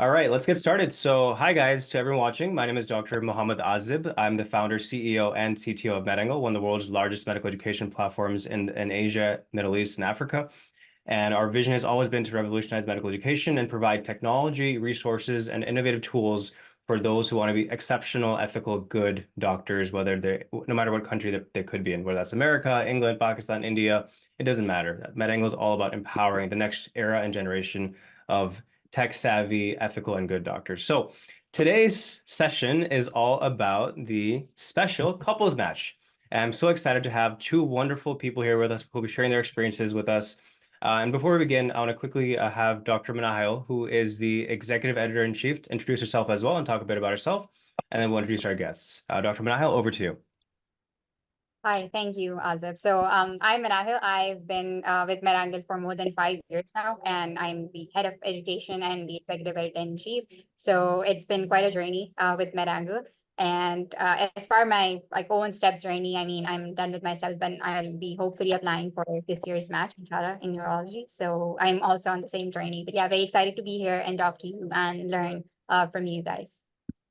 All right, let's get started. So, hi guys, to everyone watching. My name is Dr. Mohammad Azib. I'm the founder, CEO, and CTO of MedAngle, one of the world's largest medical education platforms in Asia, Middle East, and Africa. And our vision has always been to revolutionize medical education and provide technology, resources, and innovative tools for those who want to be exceptional, ethical, good doctors, whether they're no matter what country that they could be in, whether that's America, England, Pakistan, India, it doesn't matter. MedAngle is all about empowering the next era and generation of tech savvy, ethical, and good doctors. So today's session is all about the special couples match. And I'm so excited to have two wonderful people here with us who will be sharing their experiences with us. And before we begin, I want to quickly have Dr. MedAngle, who is the executive editor-in-chief, introduce herself as well and talk a bit about herself, and then we'll introduce our guests. Dr. MedAngle, over to you. Hi, thank you, Azib. I'm MedAngle. I've been with MedAngle for more than 5 years now, and I'm the head of education and the executive editor-in-chief. So it's been quite a journey with MedAngle. And as far my own steps journey, I mean, I'm done with my steps, but I'll be hopefully applying for this year's match in Chatha in neurology. So I'm also on the same journey. But yeah, very excited to be here and talk to you and learn from you guys.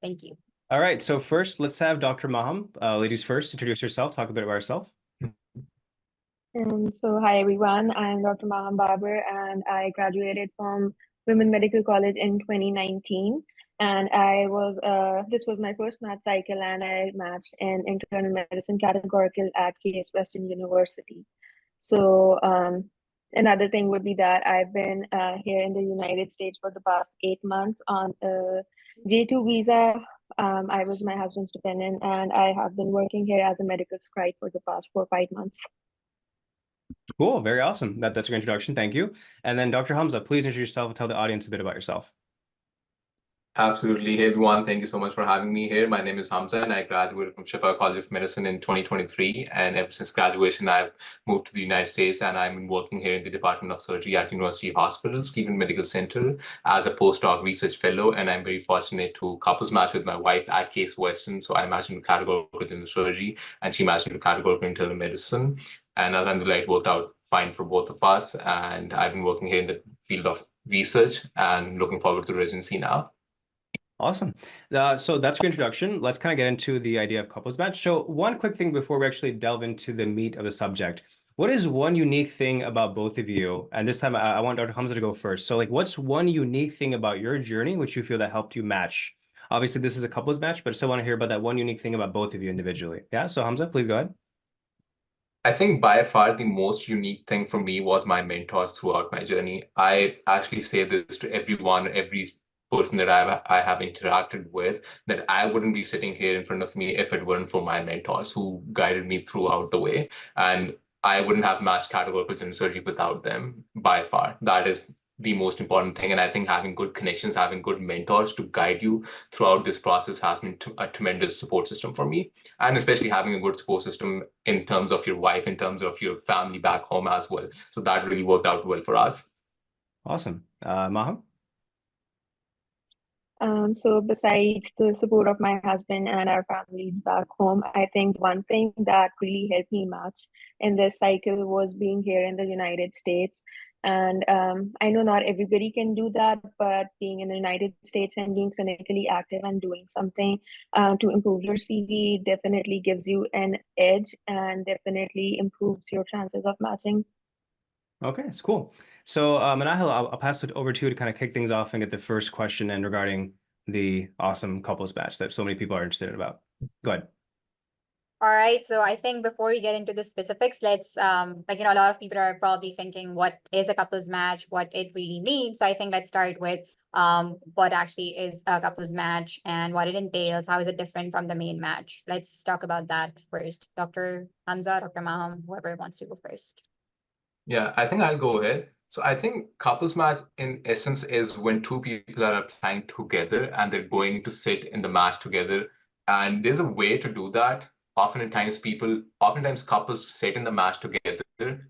Thank you. All right, so first, let's have Dr. Maham, ladies first, introduce yourself, talk a bit about yourself. Hi everyone, I'm Dr. Maham Babar and I graduated from Women Medical College in 2019. And this was my first math cycle and I matched in internal medicine categorical at Case Western University. Another thing would be that I've been here in the United States for the past 8 months on a J2 visa. I was my husband's dependent and I have been working here as a medical scribe for the past 4 or 5 months. Cool, very awesome. That's a good introduction. Thank you. And then Dr. Hamza, please introduce yourself and tell the audience a bit about yourself. Absolutely. Hey, everyone. Thank you so much for having me here. My name is Hamza, and I graduated from Shifa College of Medicine in 2023. And ever since graduation, I've moved to the United States, and I've been working here in the Department of Surgery at University Hospitals, Cleveland Medical Center, as a postdoc research fellow. And I'm very fortunate to couples match with my wife at Case Western. So I matched into categorical general surgery, and she matched into categorical internal medicine. And alhamdulillah, it worked out fine for both of us. And I've been working here in the field of research and looking forward to residency now. Awesome. So that's your introduction. Let's kind of get into the idea of couples match. So one quick thing before we actually delve into the meat of the subject. What is one unique thing about both of you? And this time I want Dr. Hamza to go first. So what's one unique thing about your journey which you feel that helped you match? Obviously, this is a couples match, but I still want to hear about that one unique thing about both of you individually. Yeah, so Hamza, please go ahead. I think by far the most unique thing for me was my mentors throughout my journey. I actually say this to everyone, every person that I have interacted with, that I wouldn't be sitting here in front of me if it weren't for my mentors who guided me throughout the way. And I wouldn't have matched categorical general surgery without them by far. That is the most important thing. And I think having good connections, having good mentors to guide you throughout this process has been a tremendous support system for me. And especially having a good support system in terms of your wife, in terms of your family back home as well. So that really worked out well for us. Awesome. Maham? So besides the support of my husband and our families back home, I think one thing that really helped me match in this cycle was being here in the United States. And I know not everybody can do that, but being in the United States and being clinically active and doing something to improve your CV definitely gives you an edge and definitely improves your chances of matching. Okay, it's cool. So, Manahil, I'll pass it over to you to kind of kick things off and get the first question in regarding the awesome couples match that so many people are interested about. Go ahead. All right. So I think before we get into the specifics, let's a lot of people are probably thinking what is a couples match, what it really means. So I think let's start with what actually is a couples match and what it entails. How is it different from the main match? Let's talk about that first. Dr. Hamza, Dr. Maham, whoever wants to go first. Yeah, I think I'll go ahead. So I think couples match in essence is when two people are applying together and they're going to sit in the match together. And there's a way to do that. Oftentimes couples sit in the match together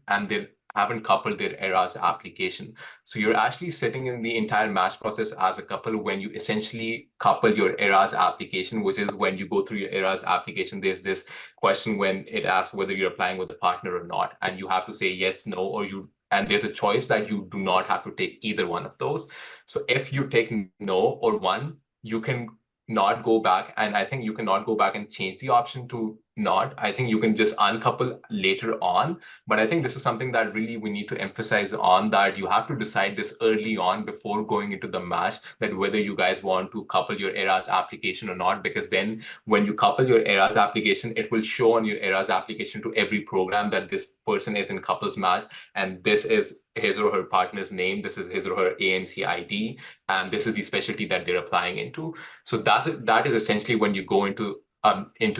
and they haven't coupled their ERAS application. So you're actually sitting in the entire match process as a couple when you essentially couple your ERAS application, which is when you go through your ERAS application, there's this question when it asks whether you're applying with a partner or not. And you have to say yes, no, or you And there's a choice that you do not have to take either one of those. So if you take no or one, you can not go back. And I think you cannot go back and change the option to not. I think you can just uncouple later on. But I think this is something that really we need to emphasize on, that you have to decide this early on before going into the match, that whether you guys want to couple your ERAS application or not, because then when you couple your ERAS application, it will show on your ERAS application to every program that this person is in couples match, and this is his or her partner's name, this is his or her AMC ID, and this is the specialty that they're applying into. So that is essentially when you go into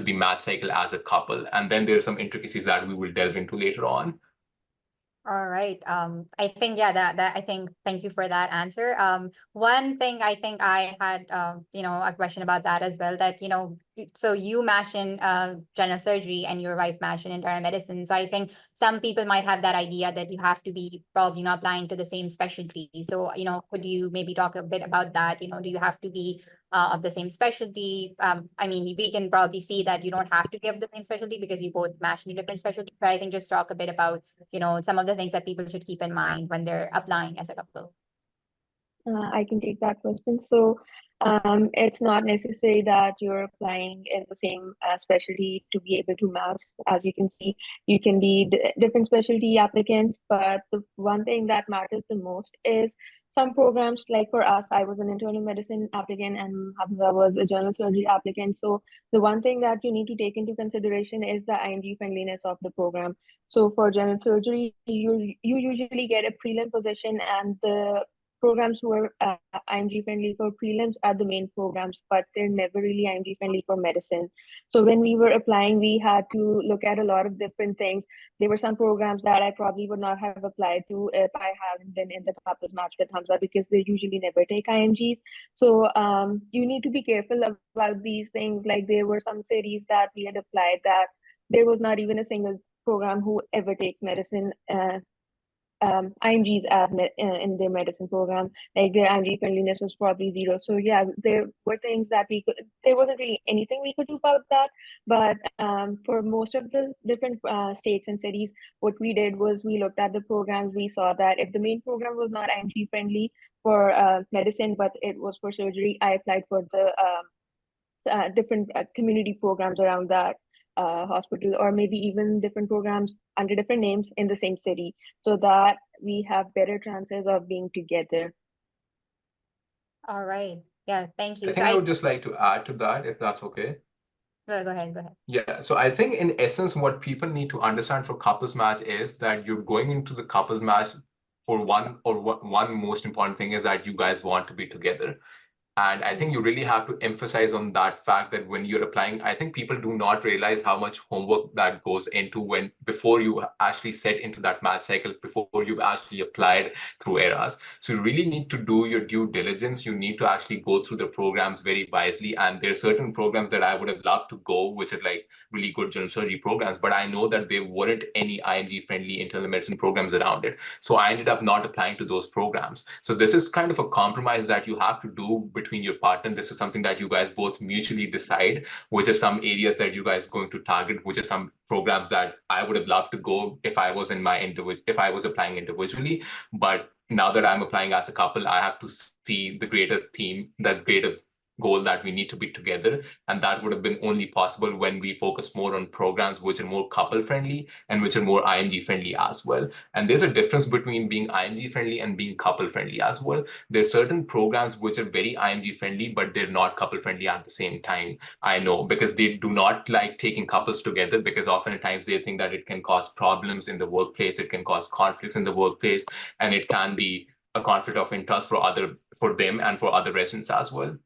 the match cycle as a couple. And then there are some intricacies that we will delve into later on. All right. I think, yeah, thank you for that answer. One thing I think I had, a question about that as well, that, so you match in general surgery and your wife match in internal medicine. So I think some people might have that idea that you have to be probably not applying to the same specialty. So, could you maybe talk a bit about that? Do you have to be of the same specialty? I mean, we can probably see that you don't have to give the same specialty because you both match in a different specialty. But I think just talk a bit about, some of the things that people should keep in mind when they're applying as a couple. I can take that question. So it's not necessary that you're applying in the same specialty to be able to match. As you can see, you can be different specialty applicants, but the one thing that matters the most is some programs, like for us, I was an internal medicine applicant and Hamza was a general surgery applicant. So the one thing that you need to take into consideration is the IMG friendliness of the program. So for general surgery, you usually get a prelim position, and the programs who are IMG friendly for prelims are the main programs, but they're never really IMG friendly for medicine. So when we were applying, we had to look at a lot of different things. There were some programs that I probably would not have applied to if I hadn't been in the couples match with Hamza, because they usually never take IMGs. So you need to be careful about these things. Like there were some cities that we had applied that there was not even a single program who ever take medicine IMGs in their medicine program. Like their IMG friendliness was probably zero. So yeah, there were things that there wasn't really anything we could do about that. But for most of the different states and cities, what we did was we looked at the programs. We saw that if the main program was not IMG friendly for medicine, but it was for surgery, I applied for the different community programs around that hospital, or maybe even different programs under different names in the same city, so that we have better chances of being together. All right. Yeah, thank you. I think I would just like to add to that, if that's okay. Go ahead. Yeah, so I think in essence, what people need to understand for couples match is that you're going into the couples match for one most important thing is that you guys want to be together. And I think you really have to emphasize on that fact that when you're applying, I think people do not realize how much homework that goes into before you actually set into that match cycle, before you've actually applied through ERAS. So you really need to do your due diligence. You need to actually go through the programs very wisely. And there are certain programs that I would have loved to go, which are like really good general surgery programs, but I know that there weren't any IMG friendly internal medicine programs around it. So I ended up not applying to those programs. So this is kind of a compromise that you have to do between your partner. This is something that you guys both mutually decide, which are some areas that you guys are going to target, which are some programs that I would have loved to go if I was applying individually. But now that I'm applying as a couple, I have to see the greater theme, that greater goal that we need to be together. And that would have been only possible when we focus more on programs which are more couple friendly and which are more IMG friendly as well. And there's a difference between being IMG friendly and being couple friendly as well. There's certain programs which are very IMG friendly, but they're not couple friendly at the same time. I know, because they do not like taking couples together, because oftentimes they think that it can cause problems in the workplace, it can cause conflicts in the workplace, and it can be a conflict of interest for them and for other residents as well.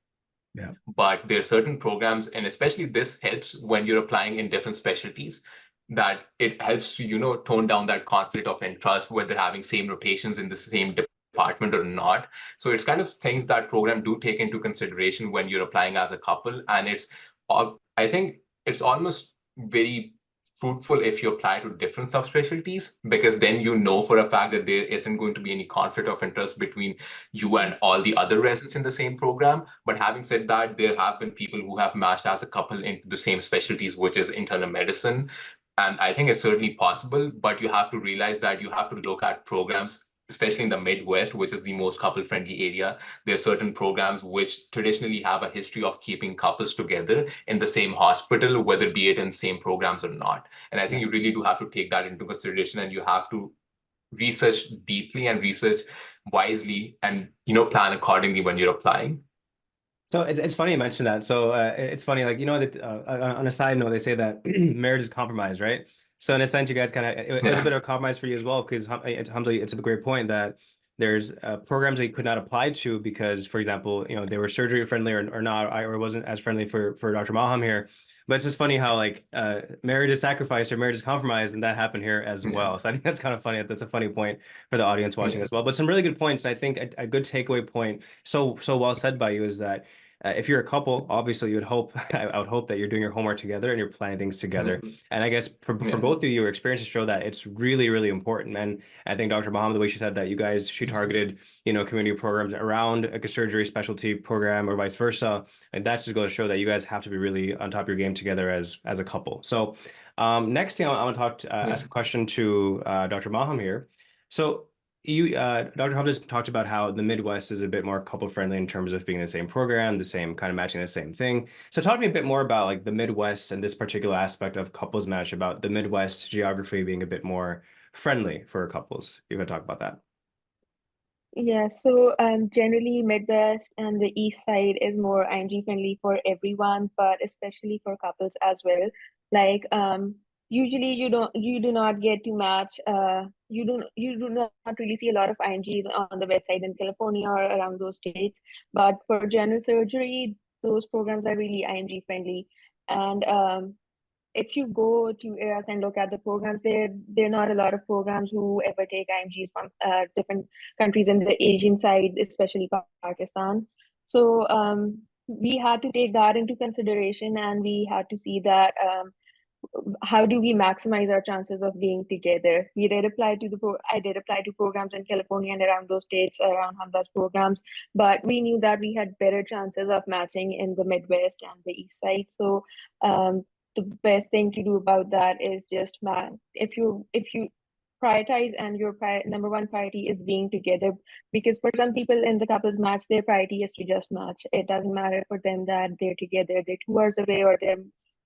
Yeah. But there are certain programs, and especially this helps when you're applying in different specialties, that it helps to, tone down that conflict of interest, whether having same rotations in the same department or not. So it's kind of things that program do take into consideration when you're applying as a couple. And I think it's almost very fruitful if you apply to different subspecialties, because then you know for a fact that there isn't going to be any conflict of interest between you and all the other residents in the same program. But having said that, there have been people who have matched as a couple into the same specialties, which is internal medicine. And I think it's certainly possible, but you have to realize that you have to look at programs, especially in the Midwest, which is the most couple-friendly area. There are certain programs which traditionally have a history of keeping couples together in the same hospital, whether be it in same programs or not. And I think you really do have to take that into consideration, and you have to research deeply and research wisely, and plan accordingly when you're applying. So it's funny you mentioned that. So it's funny, like, that on a side note, they say that marriage is compromise, right? So in a sense, you guys kind of, it was a bit of a compromise for you as well, because Hamza, it's a great point that there's programs that you could not apply to because, for example, they were surgery friendly or not, or it wasn't as friendly for Dr. Maham here. But it's just funny how like marriage is sacrifice or marriage is compromise, and that happened here as well. So I think that's kind of funny. That's a funny point for the audience watching as well. But some really good points. And I think a good takeaway point, so well said by you, is that if you're a couple, obviously you would hope, I would hope that you're doing your homework together and you're planning things together. And I guess for both of you, your experiences show that it's really, really important. And I think Dr. Muhammad, the way she said that she targeted, community programs around like a surgery specialty program or vice versa. And that's just going to show that you guys have to be really on top of your game together as a couple. So next thing I want to ask a question to Dr. Maham here. So Dr. Hamza talked about how the Midwest is a bit more couple friendly in terms of being the same program, the same kind of matching the same thing. So talk to me a bit more about like the Midwest and this particular aspect of couples match, about the Midwest geography being a bit more friendly for couples. You can talk about that. Yeah, so generally Midwest and the East Side is more IMG friendly for everyone, but especially for couples as well. Like usually you do not get to match you do not really see a lot of IMGs on the West Side in California or around those states. But for general surgery, those programs are really IMG friendly. And if you go to areas and look at the programs, there are not a lot of programs who ever take IMGs from different countries in the Asian side, especially Pakistan. So we had to take that into consideration, and we had to see that how do we maximize our chances of being together. We did apply to I did apply to programs in California and around those states, around Hamza's programs, but we knew that we had better chances of matching in the Midwest and the East Side. So the best thing to do about that is just if you prioritize and your number one priority is being together, because for some people in the couples match, their priority is to just match. It doesn't matter for them that they're together, they're 2 hours away, or they're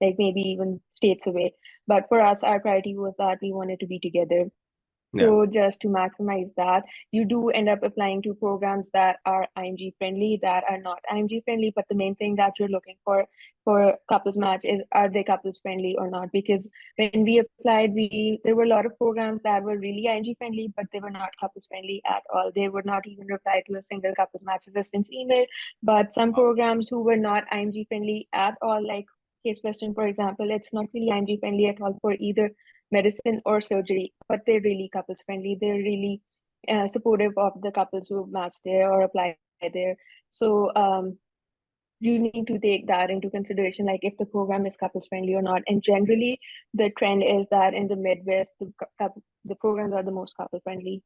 like maybe even states away. But for us, our priority was that we wanted to be together. So just to maximize that, you do end up applying to programs that are IMG friendly, that are not IMG friendly. But the main thing that you're looking for couples match is, are they couples friendly or not? Because when we applied, there were a lot of programs that were really IMG friendly, but they were not couples friendly at all. They would not even reply to a single couples match assistance email. But some programs who were not IMG friendly at all, like Case Western, for example, it's not really IMG friendly at all for either medicine or surgery, but they're really couples friendly. They're really supportive of the couples who match there or apply there. So you need to take that into consideration, like if the program is couples friendly or not. And generally, the trend is that in the Midwest, the programs are the most couple friendly.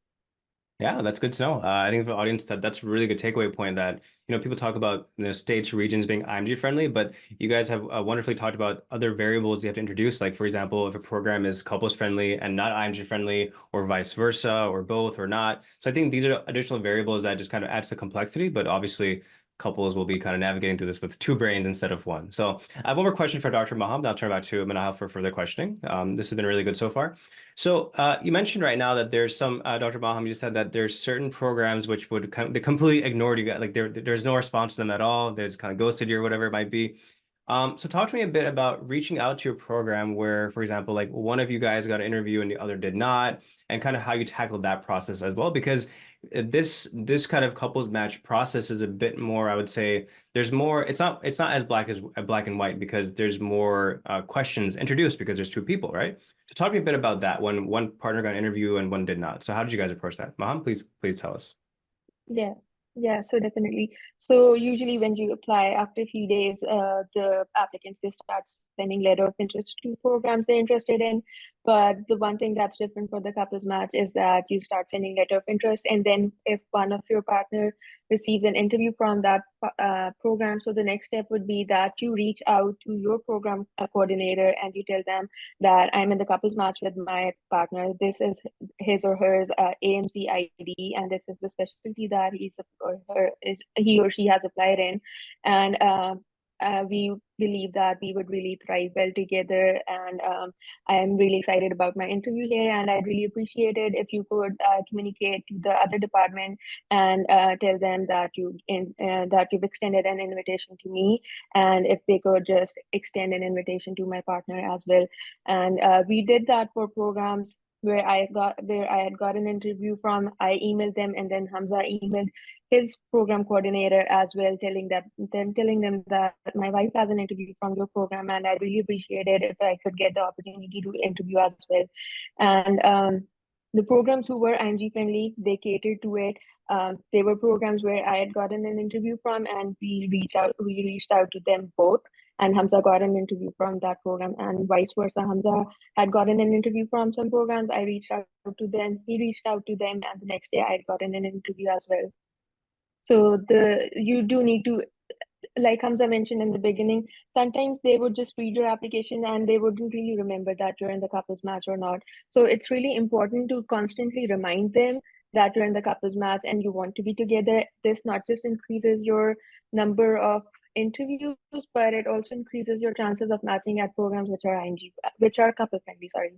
Yeah, that's good to know. I think for the audience, that's a really good takeaway point that, people talk about states, regions being IMG friendly, but you guys have wonderfully talked about other variables you have to introduce. Like, for example, if a program is couples friendly and not IMG friendly, or vice versa, or both or not. So I think these are additional variables that just kind of adds to complexity, but obviously couples will be kind of navigating through this with 2 brains instead of one. So I have one more question for Dr. Mohammed. I'll turn back to Manal for further questioning. This has been really good so far. So you mentioned right now that there's some, Dr. Mohammed, you said that there's certain programs which would they completely ignored you guys, like there's no response to them at all. There's kind of ghosted you or whatever it might be. So talk to me a bit about reaching out to your program where, for example, like one of you guys got an interview and the other did not, and kind of how you tackled that process as well, because this kind of couples match process is a bit more, I would say, there's more, it's not as black and white, because there's more questions introduced because there's 2 people, right? So talk to me a bit about that, when one partner got an interview and one did not. So how did you guys approach that? Maham, please tell us. Yeah, so definitely. So usually when you apply, after a few days, the applicants, they start sending letter of interest to programs they're interested in. But the one thing that's different for the couples match is that you start sending letter of interest, and then if one of your partner receives an interview from that program, so the next step would be that you reach out to your program coordinator and you tell them that I'm in the couples match with my partner. This is his or her AMC ID, and this is the specialty that he or she has applied in, and we believe that we would really thrive well together. And I'm really excited about my interview here, and I'd really appreciate it if you could communicate to the other department and tell them that that you've extended an invitation to me, and if they could just extend an invitation to my partner as well. And we did that for programs where I had got an interview from. I emailed them, and then Hamza emailed his program coordinator as well, telling them that my wife has an interview from your program, and I really appreciate it if I could get the opportunity to interview as well. And the programs who were IMG friendly, they catered to it. They were programs where I had gotten an interview from, and we reached out to them both. And Hamza got an interview from that program, and vice versa. Hamza had gotten an interview from some programs. I reached out to them. He reached out to them, and the next day I had gotten an interview as well. So you do need to, like Hamza mentioned in the beginning, sometimes they would just read your application and they wouldn't really remember that you're in the couples match or not. So it's really important to constantly remind them that you're in the couples match and you want to be together. This not just increases your number of interviews, but it also increases your chances of matching at programs which are couple friendly, sorry.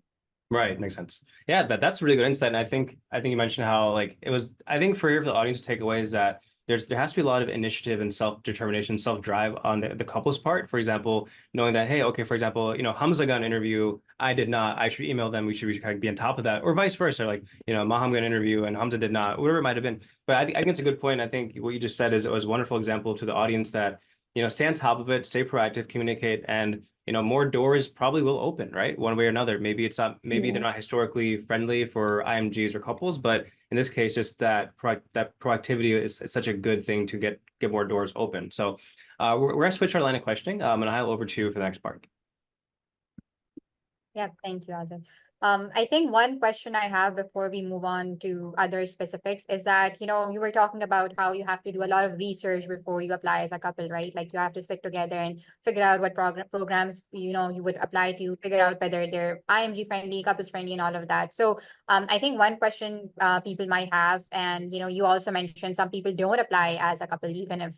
Right, makes sense. Yeah, that's a really good insight. And I think you mentioned how like it was. I think for the audience to take away is that there has to be a lot of initiative and self-determination, self-drive on the couple's part. For example, knowing that, hey, okay, for example, Hamza got an interview, I did not. I should email them. We should kind of be on top of that, or vice versa. Like Maham got an interview and Hamza did not. Whatever it might have been. But I think it's a good point. I think what you just said was a wonderful example to the audience that stay on top of it, stay proactive, communicate, and more doors probably will open, right? One way or another. Maybe they're not historically friendly for IMGs or couples, but in this case, just that proactivity is such a good thing to get more doors open. So we're gonna switch our line of questioning. I'm gonna hand over to you for the next part. Yeah, thank you, Azib. I think one question I have before we move on to other specifics is that, you were talking about how you have to do a lot of research before you apply as a couple, right? Like you have to sit together and figure out what programs, you would apply to, figure out whether they're IMG friendly, couples friendly, and all of that. So I think one question people might have, and, you also mentioned some people don't apply as a couple, even if,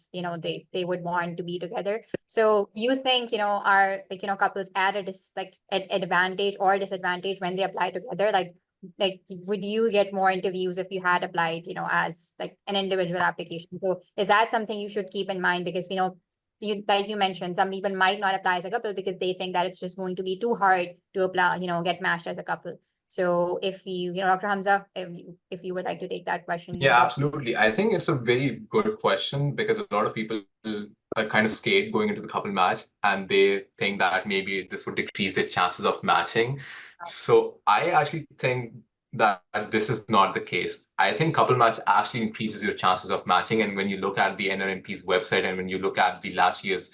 they would want to be together. So you think, are couples at an advantage or disadvantage when they apply together? Like would you get more interviews if you had applied, as like an individual application? So is that something you should keep in mind? Because, like you mentioned, some people might not apply as a couple because they think that it's just going to be too hard to apply, get matched as a couple. So if Dr. Hamza, if you would like to take that question. Yeah, absolutely. I think it's a very good question because a lot of people are kind of scared going into the couple match and they think that maybe this would decrease their chances of matching. So I actually think that this is not the case. I think couple match actually increases your chances of matching. And when you look at the NRMP's website and when you look at the last year's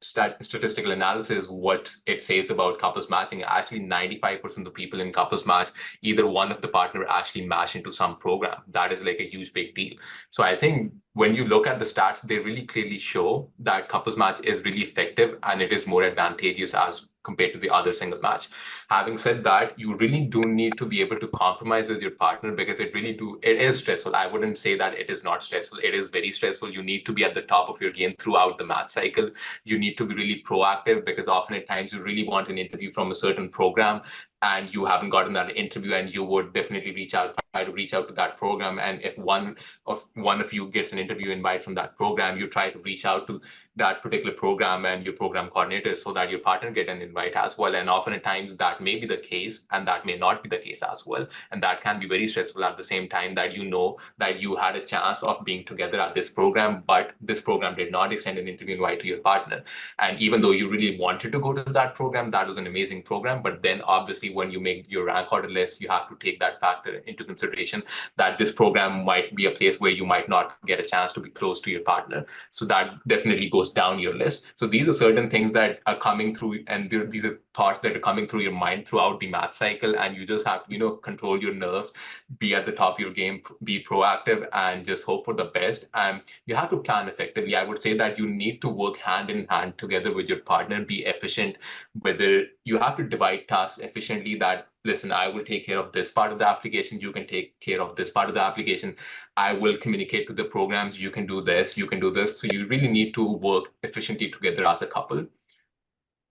statistical analysis, what it says about couples matching, actually 95% of people in couples match, either one of the partner actually match into some program. That is like a huge big deal. So I think when you look at the stats, they really clearly show that couples match is really effective and it is more advantageous as compared to the other single match. Having said that, you really do need to be able to compromise with your partner because it is stressful. I wouldn't say that it is not stressful. It is very stressful. You need to be at the top of your game throughout the match cycle. You need to be really proactive because often at times you really want an interview from a certain program and you haven't gotten that interview, and you would definitely try to reach out to that program. And if one of you gets an interview invite from that program, you try to reach out to that particular program and your program coordinator so that your partner get an invite as well. And often at times that may be the case and that may not be the case as well. And that can be very stressful at the same time, that you know that you had a chance of being together at this program, but this program did not extend an interview invite to your partner. And even though you really wanted to go to that program, that was an amazing program. But then obviously when you make your rank order list, you have to take that factor into consideration, that this program might be a place where you might not get a chance to be close to your partner. So that definitely goes down your list. So these are certain things that are coming through, and these are thoughts that are coming through your mind throughout the match cycle. And you just have to, control your nerves, be at the top of your game, be proactive, and just hope for the best. And you have to plan effectively. I would say that you need to work hand in hand together with your partner, be efficient, whether you have to divide tasks efficiently, that listen, I will take care of this part of the application, you can take care of this part of the application. I will communicate to the programs, you can do this, you can do this. So you really need to work efficiently together as a couple.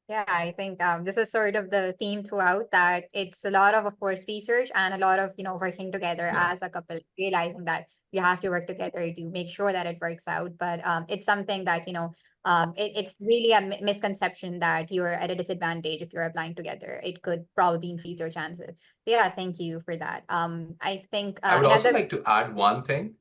Yeah, I think this is sort of the theme throughout, that it's a lot of course, research and a lot of, working together as a couple, realizing that you have to work together to make sure that it works out. But it's something that, it's really a misconception that you're at a disadvantage if you're applying together. It could probably increase your chances. Yeah, thank you for that. I think I would also like to add one thing.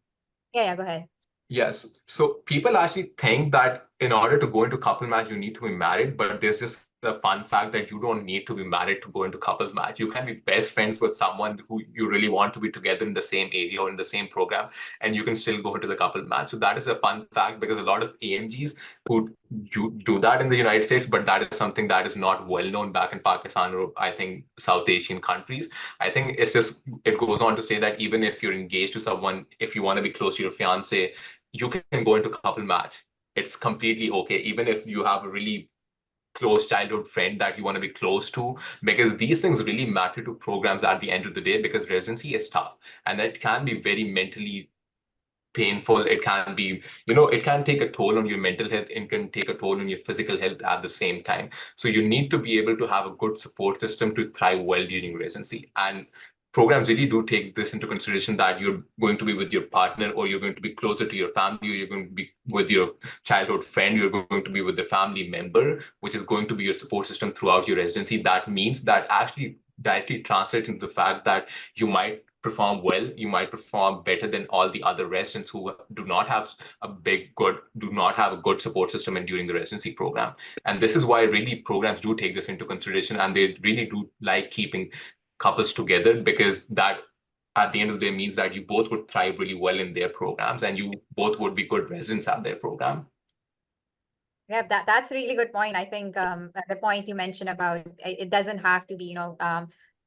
Yeah, go ahead. Yes. So people actually think that in order to go into couple match, you need to be married, but there's just the fun fact that you don't need to be married to go into couples match. You can be best friends with someone who you really want to be together in the same area or in the same program, and you can still go into the couple match. So that is a fun fact, because a lot of AMGs who do that in the United States, but that is something that is not well known back in Pakistan or I think South Asian countries. I think it goes on to say that even if you're engaged to someone, if you want to be close to your fiance, you can go into couple match. It's completely okay, even if you have a really close childhood friend that you want to be close to, because these things really matter to programs at the end of the day, because residency is tough and it can be very mentally painful. It can be, it can take a toll on your mental health, it can take a toll on your physical health at the same time. So you need to be able to have a good support system to thrive well during residency. And programs really do take this into consideration, that you're going to be with your partner, or you're going to be closer to your family, or you're going to be with your childhood friend, you're going to be with the family member, which is going to be your support system throughout your residency. That means that actually directly translates into the fact that you might perform well, you might perform better than all the other residents who do not have a good support system and during the residency program. And this is why really programs do take this into consideration, and they really do like keeping couples together, because that at the end of the day means that you both would thrive really well in their programs and you both would be good residents at their program. Yeah, that's a really good point. I think the point you mentioned about it doesn't have to be,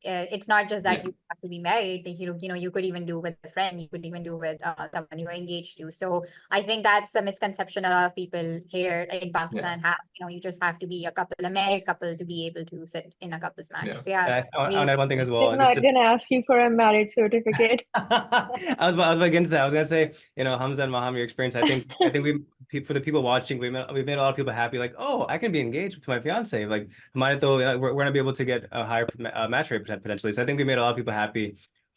it's not just that you have to be married. That you could even do with a friend. You could even do with someone you're engaged to. So I think that's the misconception a lot of people here in Pakistan have. You just have to be a married couple to be able to sit in a couples match. So I want to add one thing as well. I'm not going to ask you for a marriage certificate. I was against that. I was going to say, Hamza and Mohammad, your experience. I think for the people watching, we made a lot of people happy. Like, oh, I can be engaged with my fiance. Like, we're going to be able to get a higher match rate potentially. So I think we made a lot of people happy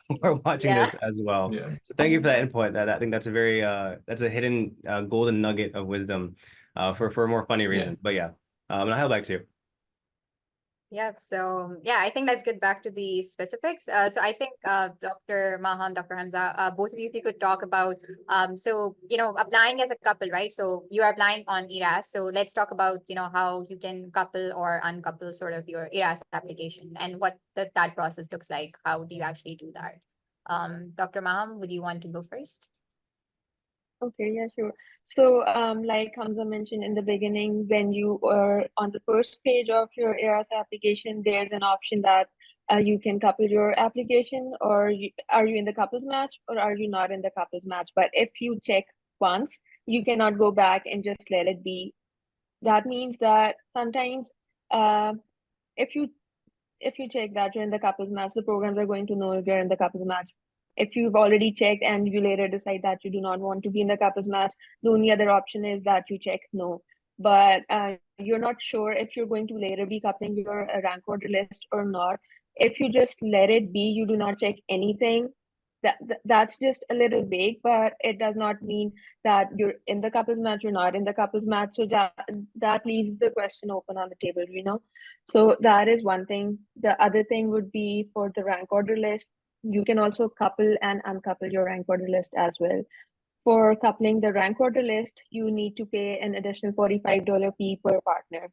who are watching this as well. Yeah. So thank you for that input. I think that's a very that's a hidden golden nugget of wisdom for a more funny reason. But and I'll back to you. Yeah, so I think let's get back to the specifics. So I think Dr. Maham, Dr. Hamza, both of you, if you could talk about, so, applying as a couple, right? So you are applying on ERAS. So let's talk about, how you can couple or uncouple sort of your ERAS application and what that process looks like. How do you actually do that? Dr. Maham, would you want to go first? Okay, yeah, sure. So, like Hamza mentioned in the beginning, when you are on the first page of your ERAS application, there's an option that you can couple your application, or are you in the couples match or are you not in the couples match? But if you check once, you cannot go back and just let it be. That means that sometimes if you check that you're in the couples match, the programs are going to know if you're in the couples match. If you've already checked and you later decide that you do not want to be in the couples match, the only other option is that you check no. But you're not sure if you're going to later be coupling your rank order list or not. If you just let it be, you do not check anything, that's just a little vague, but it does not mean that you're in the couples match, you're not in the couples match. So that leaves the question open on the table, you know. So that is one thing. The other thing would be for the rank order list. You can also couple and uncouple your rank order list as well. For coupling the rank order list, you need to pay an additional $45 fee per partner.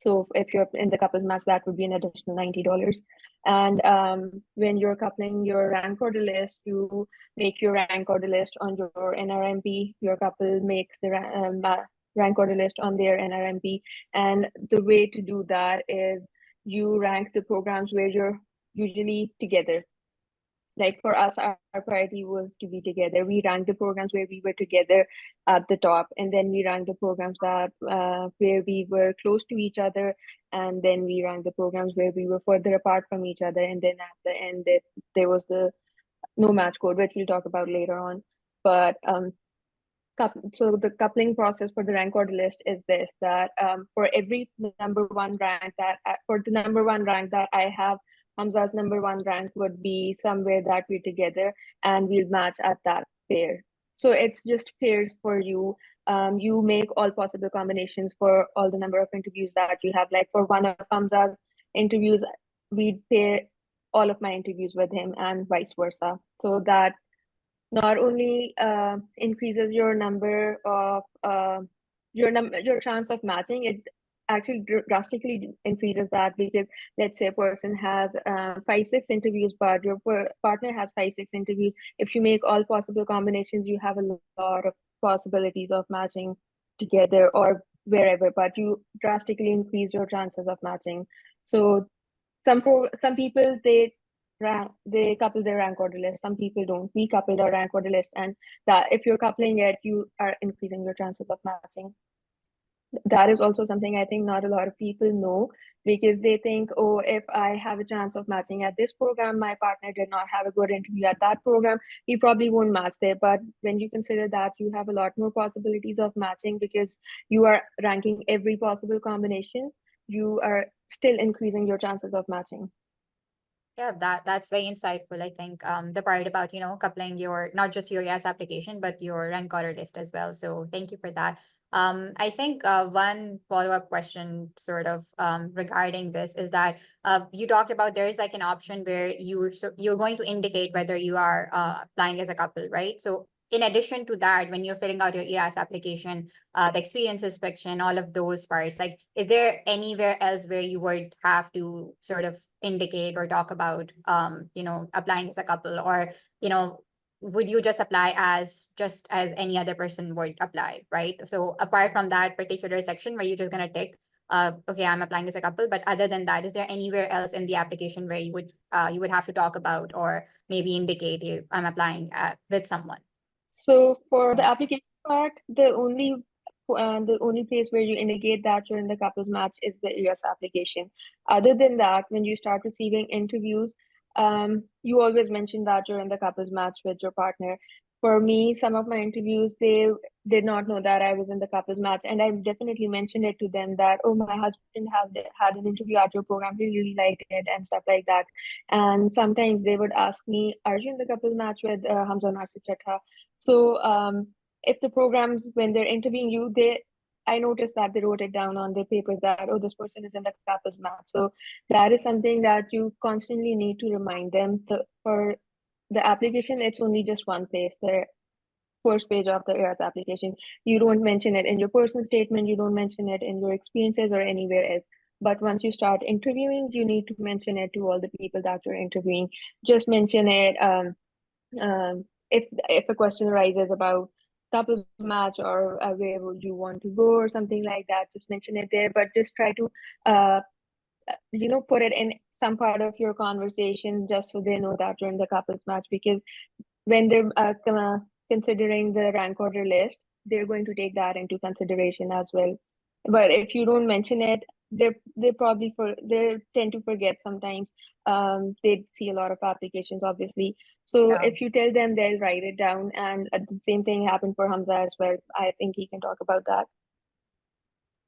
So if you're in the couples match, that would be an additional $90. And when you're coupling your rank order list, you make your rank order list on your NRMP. Your couple makes the rank order list on their NRMP. And the way to do that is you rank the programs where you're usually together. Like for us, our priority was to be together. We ranked the programs where we were together at the top, and then we ranked the programs that where we were close to each other, and then we ranked the programs where we were further apart from each other. And then at the end, there was the no match code, which we'll talk about later on. But so the coupling process for the rank order list is this: that for every number one rank that for the number one rank that I have, Hamza's number one rank would be somewhere that we're together, and we'll match at that pair. So it's just pairs for you. You make all possible combinations for all the number of interviews that you have. Like for one of Hamza's interviews, we'd pair all of my interviews with him, and vice versa. So that not only increases your number of your chance of matching, it actually drastically increases that, because let's say a person has 5-6 interviews, but your partner has 5-6 interviews. If you make all possible combinations, you have a lot of possibilities of matching together or wherever, but you drastically increase your chances of matching. So some people, they couple their rank order list. Some people don't. We coupled our rank order list, and that if you're coupling it, you are increasing your chances of matching. That is also something I think not a lot of people know, because they think, oh, if I have a chance of matching at this program, my partner did not have a good interview at that program, he probably won't match there. But when you consider that, you have a lot more possibilities of matching because you are ranking every possible combination, you are still increasing your chances of matching. Yeah, that's very insightful. I think the part about, coupling your not just your yes application, but your rank order list as well. So thank you for that. I think one follow-up question sort of regarding this is that you talked about there's like an option where you're going to indicate whether you are applying as a couple, right? So in addition to that, when you're filling out your ERAS application, the experience inspection, all of those parts, like, is there anywhere else where you would have to sort of indicate or talk about, applying as a couple, or, would you just apply as any other person would apply, right? So apart from that particular section where you're just going to tick, okay, I'm applying as a couple, but other than that, is there anywhere else in the application where you would have to talk about or maybe indicate I'm applying with someone? So for the application part, the only place where you indicate that you're in the couples match is the ES application. Other than that, when you start receiving interviews, you always mention that you're in the couples match with your partner. For me, some of my interviews, they did not know that I was in the couples match, and I definitely mentioned it to them that, oh, my husband had an interview at your program, he really liked it and stuff like that. And sometimes they would ask me, are you in the couples match with Hamza, Nasir, Chatha? So if the programs, when they're interviewing you, I noticed that they wrote it down on their papers that, oh, this person is in the couples match. So that is something that you constantly need to remind them. For the application, it's only just one place, the first page of the ERAS application. You don't mention it in your personal statement, you don't mention it in your experiences or anywhere else. But once you start interviewing, you need to mention it to all the people that you're interviewing. Just mention it if a question arises about couples match or where would you want to go or something like that, just mention it there. But just try to put it in some part of your conversation, just so they know that you're in the couples match, because when they're considering the rank order list, they're going to take that into consideration as well. But if you don't mention it, they probably they tend to forget sometimes. They see a lot of applications, obviously. So Yeah. if you tell them, they'll write it down. And the same thing happened for Hamza as well. I think he can talk about that.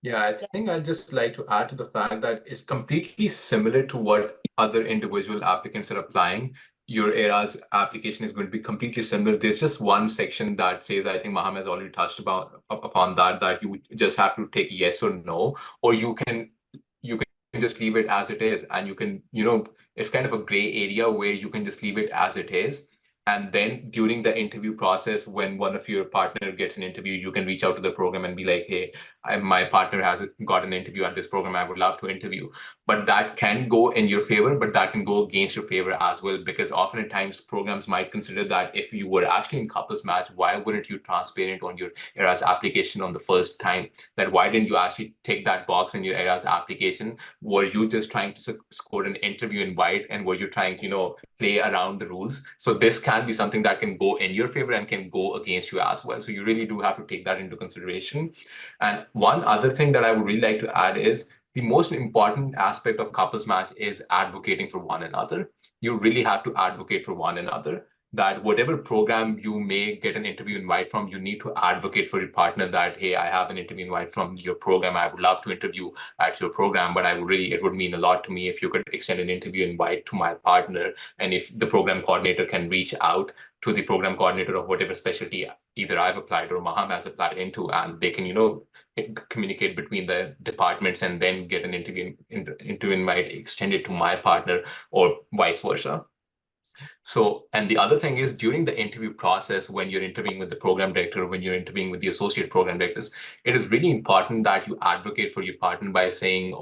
Yeah, I think I'd just like to add to the fact that it's completely similar to what other individual applicants are applying. your ERAS application is going to be completely similar. There's just one section that says, I think Mohammed has already touched upon that you just have to take yes or no, or you can just leave it as it is, and you can, it's kind of a gray area where you can just leave it as it is. And then during the interview process, when one of your partner gets an interview, you can reach out to the program and be like, hey, my partner has got an interview at this program. I would love to interview. But that can go in your favor, but that can go against your favor as well, because oftentimes programs might consider that if you were actually in couples match, why wouldn't you transparent on your ERAS application on the first time? That why didn't you actually tick that box in your ERAS application? Were you just trying to score an interview invite, and were you trying to, play around the rules? So this can be something that can go in your favor and can go against you as well. So you really do have to take that into consideration. And one other thing that I would really like to add is the most important aspect of couples match is advocating for one another. You really have to advocate for one another. That whatever program you may get an interview invite from, you need to advocate for your partner that, hey, I have an interview invite from your program. I would love to interview at your program, but it would mean a lot to me if you could extend an interview invite to my partner. And if the program coordinator can reach out to the program coordinator of whatever specialty either I've applied or Mohammed has applied into, and they can, communicate between the departments and then get an interview invite extended to my partner or vice versa. So, and the other thing is during the interview process, when you're interviewing with the program director, when you're interviewing with the associate program directors, it is really important that you advocate for your partner by saying,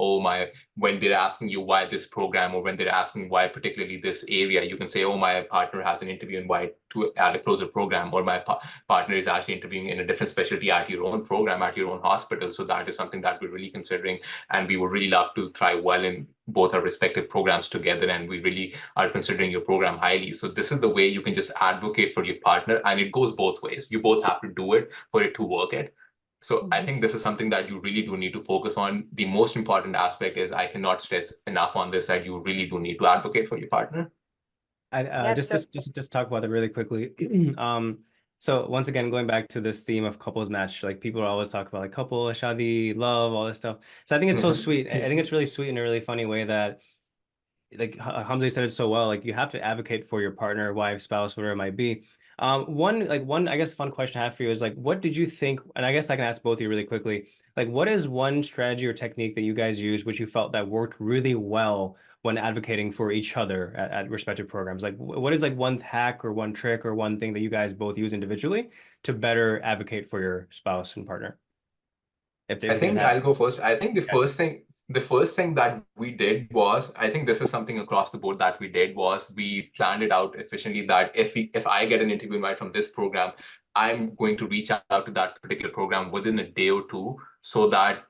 when they're asking you why this program, or when they're asking why particularly this area, you can say, oh, my partner has an interview invite to add a closer program, or my partner is actually interviewing in a different specialty at your own program, at your own hospital. So that is something that we're really considering, and we would really love to thrive well in both our respective programs together, and we really are considering your program highly. So this is the way you can just advocate for your partner, and it goes both ways. You both have to do it for it to work it. So I think this is something that you really do need to focus on. The most important aspect is, I cannot stress enough on this, that you really do need to advocate for your partner. Just talk about it really quickly. So once again, going back to this theme of couples match, like people always talk about like couple, shadi, love, all this stuff. So I think it's so sweet. I think it's really sweet in a really funny way that, like Hamza said it so well, like you have to advocate for your partner, wife, spouse, whatever it might be. One, I guess, fun question I have for you is like, what did you think? And I guess I can ask both of you really quickly. Like, what is one strategy or technique that you guys use, which you felt that worked really well when advocating for each other at respective programs? Like, what is like one hack or one trick or one thing that you guys both use individually to better advocate for your spouse and partner? I think I'll go first. I think the first thing that we did was, I think this is something across the board that we did, was we planned it out efficiently that if I get an interview invite from this program, I'm going to reach out to that particular program within a day or two, so that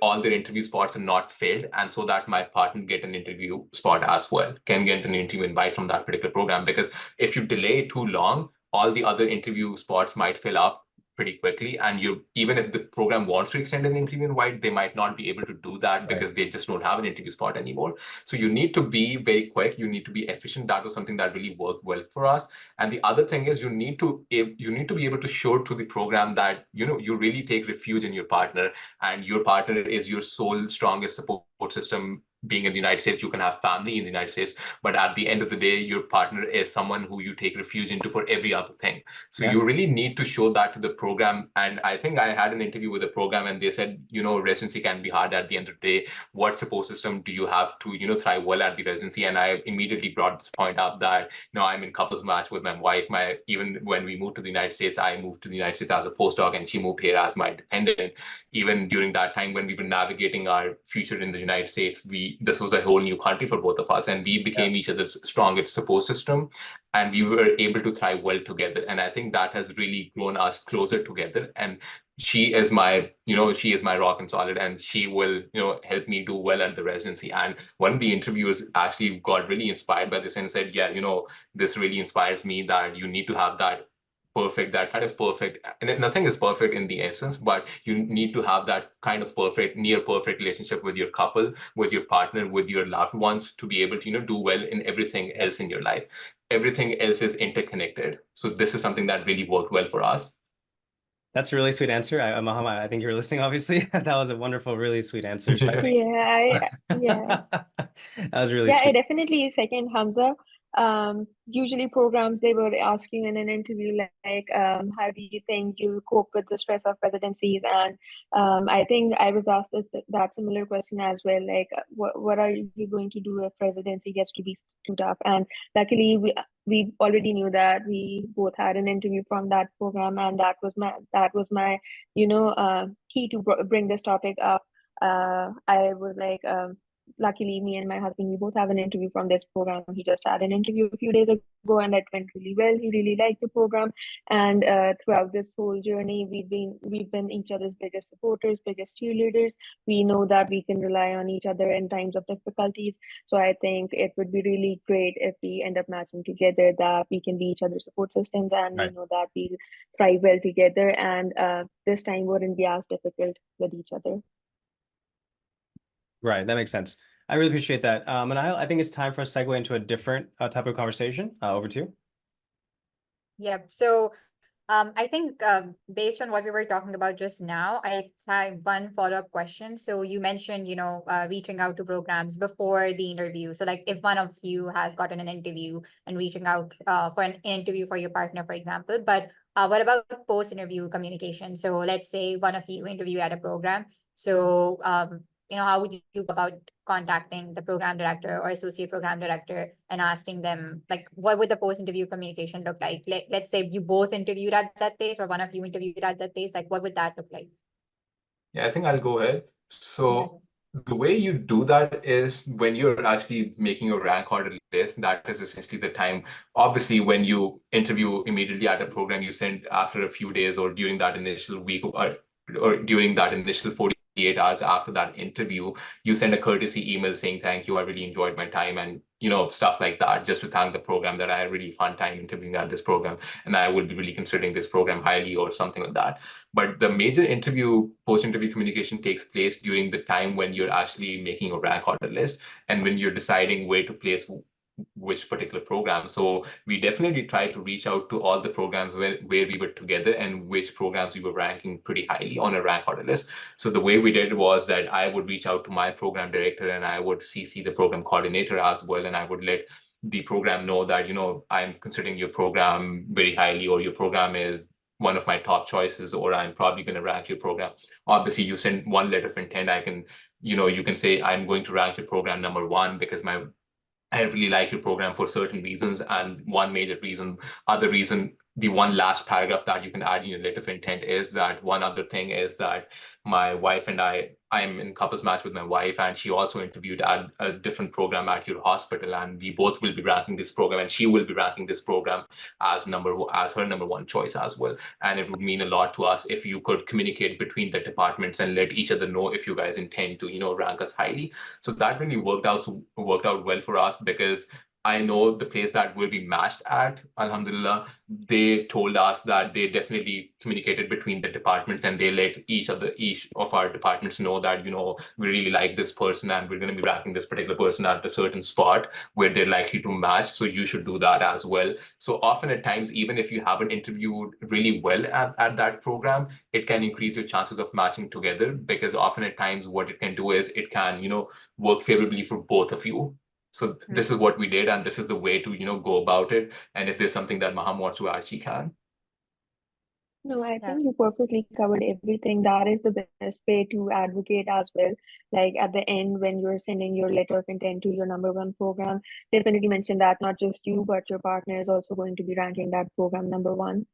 all their interview spots are not filled, and so that my partner get an interview spot as well, can get an interview invite from that particular program. Because if you delay too long, all the other interview spots might fill up pretty quickly, and even if the program wants to extend an interview invite, they might not be able to do that because they just don't have an interview spot anymore. So you need to be very quick, you need to be efficient. That was something that really worked well for us. And the other thing is, you need to be able to show to the program that you really take refuge in your partner, and your partner is your sole strongest support system. Being in the United States, you can have family in the United States, but at the end of the day, your partner is someone who you take refuge into for every other thing. So you really need to show that to the program. And I think I had an interview with the program, and they said, residency can be hard at the end of the day. What support system do you have to, thrive well at the residency? And I immediately brought this point up that, I'm in couples match with my wife. Even when we moved to the United States, I moved to the United States as a postdoc, and she moved here as my dependent. Even during that time when we were navigating our future in the United States, this was a whole new country for both of us, and we became each other's strongest support system, and we were able to thrive well together. And I think that has really grown us closer together. And she is my rock and solid, and she will, help me do well at the residency. And one of the interviewers actually got really inspired by this and said, yeah, this really inspires me, that you need to have that kind of perfect, and nothing is perfect in the essence, but you need to have that kind of perfect, near perfect relationship with your couple, with your partner, with your loved ones, to be able to do well in everything else in your life. Everything else is interconnected. So this is something that really worked well for us. That's a really sweet answer. Mohammed, I think you were listening, obviously. That was a wonderful, really sweet answer. Yeah, That was really yeah, sweet. I definitely second Hamza. Usually programs, they would ask you in an interview like, how do you think you cope with the stress of residencies? And I think I was asked that similar question as well, like, what are you going to do if residency gets to be too tough? And luckily, we already knew that we both had an interview from that program, and that was my key to bring this topic up. I was like, luckily, me and my husband, we both have an interview from this program. He just had an interview a few days ago, and it went really well. He really liked the program, and throughout this whole journey, we've been each other's biggest supporters, biggest cheerleaders. We know that we can rely on each other in times of difficulties. So I think it would be really great if we end up matching together, that we can be each other's support systems, and we Right. know that we thrive well together, and this time wouldn't be as difficult with each other. Right, that makes sense. I really appreciate that. And I think it's time for us to segue into a different type of conversation. Over to you. Yep. So I think based on what we were talking about just now, I have one follow-up question. So you mentioned, reaching out to programs before the interview. So like if one of you has gotten an interview and reaching out for an interview for your partner, for example, but what about post-interview communication? So let's say one of you interview at a program. So how would you go about contacting the program director or associate program director and asking them, like, what would the post-interview communication look like? Let's say you both interviewed at that place, or one of you interviewed at that place, like what would that look like? Yeah, I think I'll go ahead. So the way you do that is when you're actually making a rank order list, that is essentially the time. Obviously, when you interview immediately at a program, you send after a few days or during that initial week or during that initial 48 hours after that interview, you send a courtesy email saying, thank you, I really enjoyed my time, and stuff like that, just to thank the program that I had a really fun time interviewing at this program, and I would be really considering this program highly or something like that. But the major post-interview communication takes place during the time when you're actually making a rank order list and when you're deciding where to place which particular program. So we definitely tried to reach out to all the programs where we were together and which programs we were ranking pretty highly on a rank order list. So the way we did was that I would reach out to my program director and I would CC the program coordinator as well, and I would let the program know that, I'm considering your program very highly, or your program is one of my top choices, or I'm probably going to rank your program. Obviously, you send one letter of intent. You can say, I'm going to rank your program number one because I really like your program for certain reasons. And one major reason, the one last paragraph that you can add in your letter of intent is that one other thing is that my wife and I'm in couples match with my wife, and she also interviewed at a different program at your hospital, and we both will be ranking this program, and she will be ranking this program as her number one choice as well. And it would mean a lot to us if you could communicate between the departments and let each other know if you guys intend to, rank us highly. So that really worked out well for us, because I know the place that we'll be matched at, Alhamdulillah, they told us that they definitely communicated between the departments, and they let each of our departments know that, we really like this person and we're going to be ranking this particular person at a certain spot where they're likely to match. So you should do that as well. So often at times, even if you haven't interviewed really well at that program, it can increase your chances of matching together, because often at times what it can do is it can, work favorably for both of you. So this is what we did, and this is the way to, go about it. And if there's something that Maham wants to add, she can. No, I think you perfectly covered everything. That is the best way to advocate as well. Like at the end, when you're sending your letter of intent to your number one program, definitely mention that not just you, but your partner is also going to be ranking that program number one.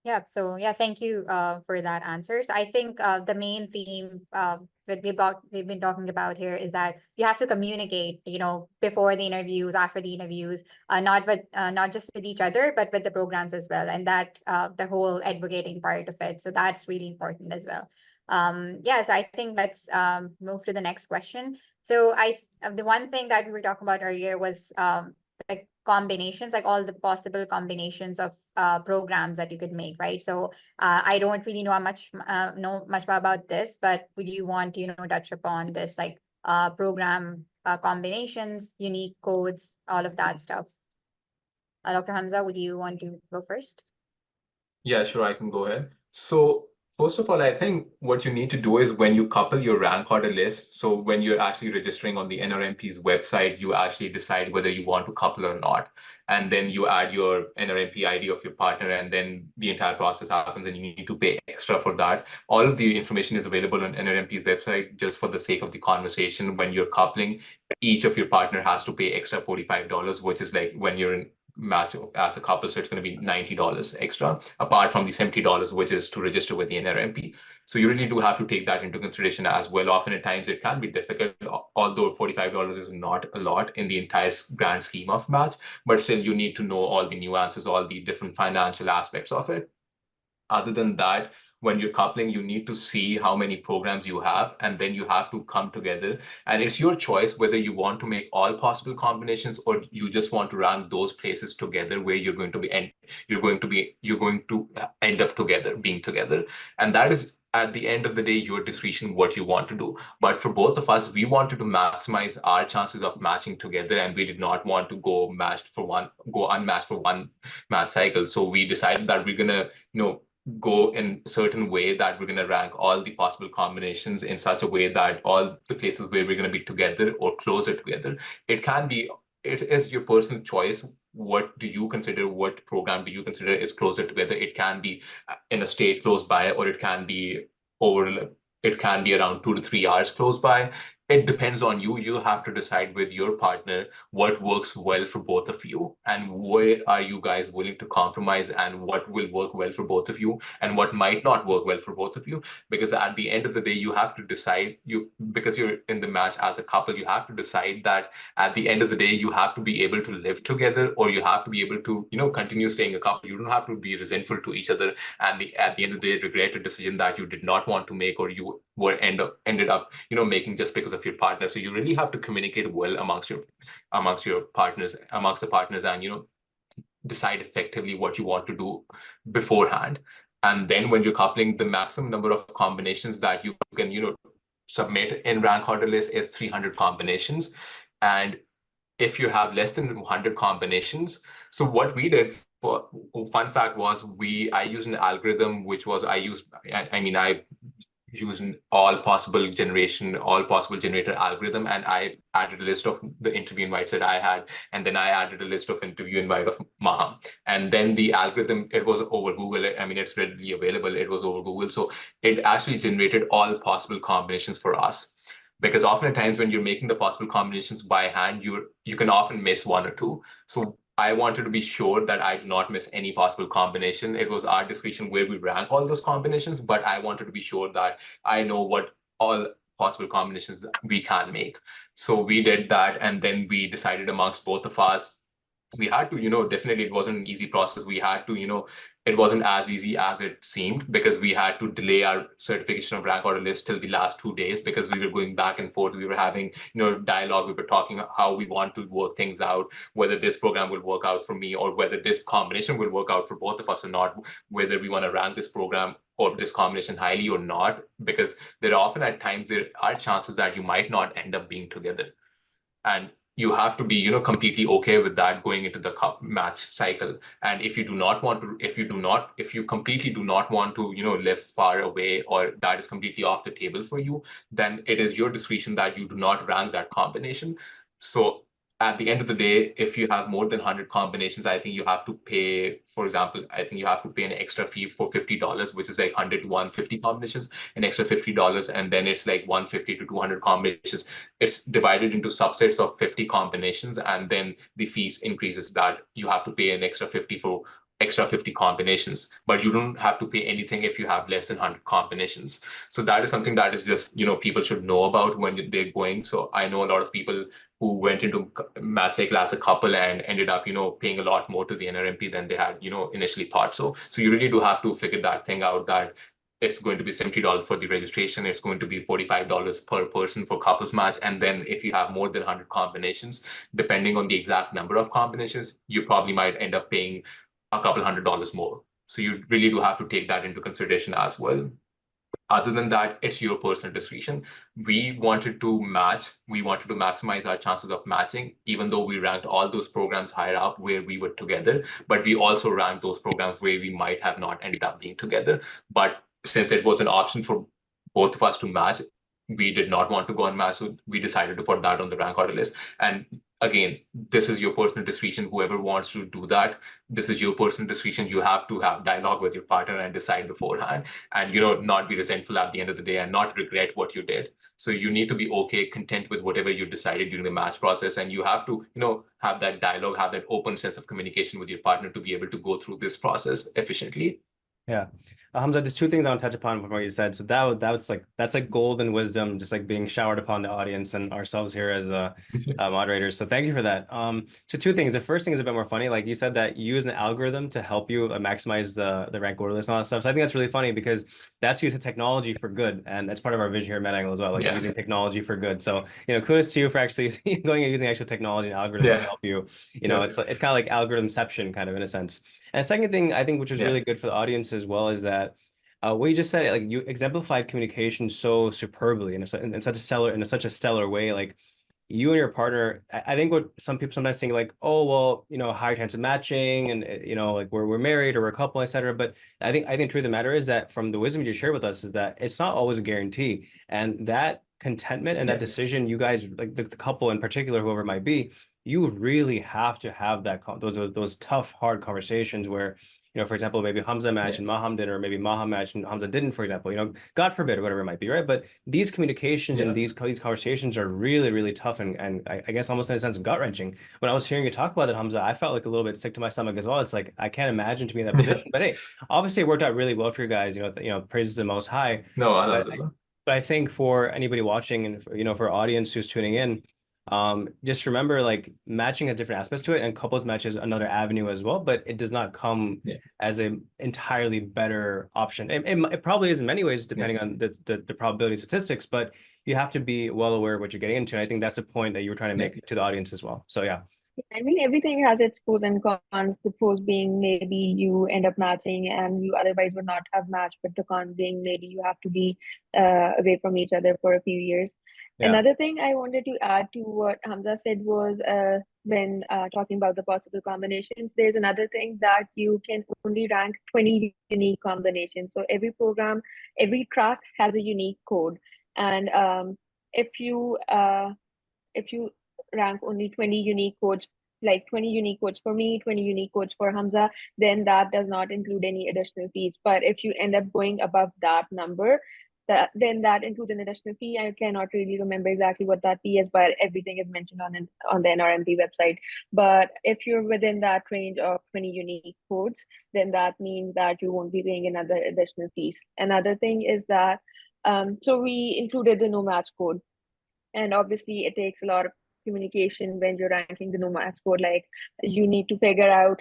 Yeah, so thank you for that answers. I think the main theme that we've been talking about here is that you have to communicate, before the interviews, after the interviews, not just with each other, but with the programs as well, and that the whole advocating part of it. So that's really important as well. So I think let's move to the next question. So the one thing that we were talking about earlier was like combinations, like all the possible combinations of programs that you could make, right? So I don't really know much about this, but would you want to touch upon this, like program combinations, unique codes, all of that stuff? Dr. Hamza, would you want to go first? Yeah, sure, I can go ahead. So First of all, I think what you need to do is when you couple your rank order list, so when you're actually registering on the NRMP's website, you actually decide whether you want to couple or not. And then you add your NRMP ID of your partner, and then the entire process happens and you need to pay extra for that. All of the information is available on NRMP's website. Just for the sake of the conversation, when you're coupling, each of your partner has to pay extra $45, which is like when you're in match as a couple, so it's going to be $90 extra, apart from the $70, which is to register with the NRMP. So you really do have to take that into consideration as well. Often at times it can be difficult, although $45 is not a lot in the entire grand scheme of match, but still you need to know all the nuances, all the different financial aspects of it. Other than that, when you're coupling, you need to see how many programs you have, and then you have to come together. And it's your choice whether you want to make all possible combinations or you just want to rank those places together where you're going to end up together, being together. And that is at the end of the day, your discretion, what you want to do. But for both of us, we wanted to maximize our chances of matching together, and we did not want to go unmatched for one match cycle. So we decided that we're gonna, go in a certain way that we're going to rank all the possible combinations in such a way that all the places where we're going to be together or closer together, it is your personal choice. What do you consider, what program do you consider is closer together? It can be in a state close by, or it can be around 2 to 3 hours close by. It depends on you. You have to decide with your partner what works well for both of you, and where are you guys willing to compromise, and what will work well for both of you and what might not work well for both of you. Because at the end of the day, you have to decide, because you're in the match as a couple, you have to decide that at the end of the day, you have to be able to live together, or you have to be able to, continue staying a couple. You don't have to be resentful to each other and at the end of the day regret a decision that you did not want to make, or you ended up making just because of your partner. So you really have to communicate well amongst the partners, and decide effectively what you want to do beforehand. And then when you're coupling, the maximum number of combinations that you can submit in rank order list is 300 combinations. And if you have less than 100 combinations, so what we did, for fun fact was, I used an algorithm, which was I used an all possible generator algorithm, and I added a list of the interview invites that I had, and then I added a list of interview invite of Maham. And then the algorithm, it was over Google. It's readily available. It was over Google. So it actually generated all possible combinations for us. Because oftentimes when you're making the possible combinations by hand, you can often miss one or two. So I wanted to be sure that I did not miss any possible combination. It was our discretion where we rank all those combinations, but I wanted to be sure that I know what all possible combinations that we can make. So we did that, and then we decided amongst both of us. We had to, definitely it wasn't an easy process. We had to, it wasn't as easy as it seemed, because we had to delay our certification of rank order list till the last 2 days, because we were going back and forth. We were having, dialogue. We were talking how we want to work things out, whether this program will work out for me, or whether this combination will work out for both of us or not, whether we want to rank this program or this combination highly or not, because there are often at times there are chances that you might not end up being together. And you have to be, completely okay with that going into the match cycle. And if you completely do not want to, live far away, or that is completely off the table for you, then it is your discretion that you do not rank that combination. So at the end of the day, if you have more than 100 combinations, I think you have to pay, for example, I think you have to pay an extra fee for $50, which is like 100 to 150 combinations, an extra $50, and then it's like 150 to 200 combinations. It's divided into subsets of 50 combinations, and then the fees increases that you have to pay an extra 50 for extra 50 combinations, but you don't have to pay anything if you have less than 100 combinations. So that is something that is just, people should know about when they're going. So I know a lot of people who went into match cycle as a couple and ended up, paying a lot more to the NRMP than they had, initially thought. So you really do have to figure that thing out, that it's going to be $70 for the registration. It's going to be $45 per person for couples match. And then if you have more than 100 combinations, depending on the exact number of combinations, you probably might end up paying a couple $100 more. So you really do have to take that into consideration as well. Other than that, it's your personal discretion. We wanted to maximize our chances of matching, even though we ranked all those programs higher up where we were together, but we also ranked those programs where we might have not ended up being together. But since it was an option for both of us to match, we did not want to go unmatched, so we decided to put that on the rank order list. And again, this is your personal decision. Whoever wants to do that, this is your personal decision. You have to have dialogue with your partner and decide beforehand, and not be resentful at the end of the day and not regret what you did. So you need to be okay, content with whatever you decided during the match process, and you have to have that dialogue, have that open sense of communication with your partner to be able to go through this process efficiently. Yeah. Hamza, there's two things I want to touch upon from what you said. So that's like golden wisdom, just like being showered upon the audience and ourselves here as moderators. So thank you for that. So two things. The first thing is a bit more funny. Like you said that you use an algorithm to help you maximize the rank order list and all that stuff. So I think that's really funny because that's use of technology for good. And that's part of our vision here at MedAngle as well, like using technology for good. So, kudos to you for actually going and using actual technology and algorithms to help you. It's kind of like algorithmception kind of in a sense. And the second thing I think, which was really good for the audience as well, is that what you just said, like you exemplified communication so superbly in such a stellar way. Like you and your partner, I think what some people sometimes think like, oh, well, higher chance of matching and, like we're married or we're a couple, etc. But I think the truth of the matter is that from the wisdom you shared with us is that it's not always a guarantee. And that contentment and that decision, you guys, like the couple in particular, whoever it might be, you really have to have those tough, hard conversations where, for example, maybe Hamza matched and Maham did, or maybe Maham matched and Hamza didn't, for example, God forbid, or whatever it might be, right? But these communications and these conversations are really, really tough and I guess almost in a sense gut-wrenching. When I was hearing you talk about it, Hamza, I felt like a little bit sick to my stomach as well. It's like, I can't imagine to be in that position, but hey, obviously it worked out really well for you guys, praises the Most High. No, but I think for anybody watching and, for our audience who's tuning in, just remember like matching has different aspects to it, and couples match is another avenue as well, but it does not come as an entirely better option. It probably is in many ways, depending on the probability statistics, but you have to be well aware of what you're getting into. And I think that's the point that you were trying to make to the audience as well. So yeah. I mean, everything has its pros and cons. The pros being maybe you end up matching and you otherwise would not have matched, but the cons being maybe you have to be away from each other for a few years. Yeah. Another thing I wanted to add to what Hamza said was when talking about the possible combinations, there's another thing that you can only rank 20 unique combinations. So every program, every track has a unique code. And if you rank only 20 unique codes, like 20 unique codes for me, 20 unique codes for Hamza, then that does not include any additional fees. But if you end up going above that number, then that includes an additional fee. I cannot really remember exactly what that fee is, but everything is mentioned on the NRMP website. But if you're within that range of 20 unique codes, then that means that you won't be paying another additional fees. Another thing is that, so we included the no match code. And obviously it takes a lot of communication when you're ranking the no match code. Like you need to figure out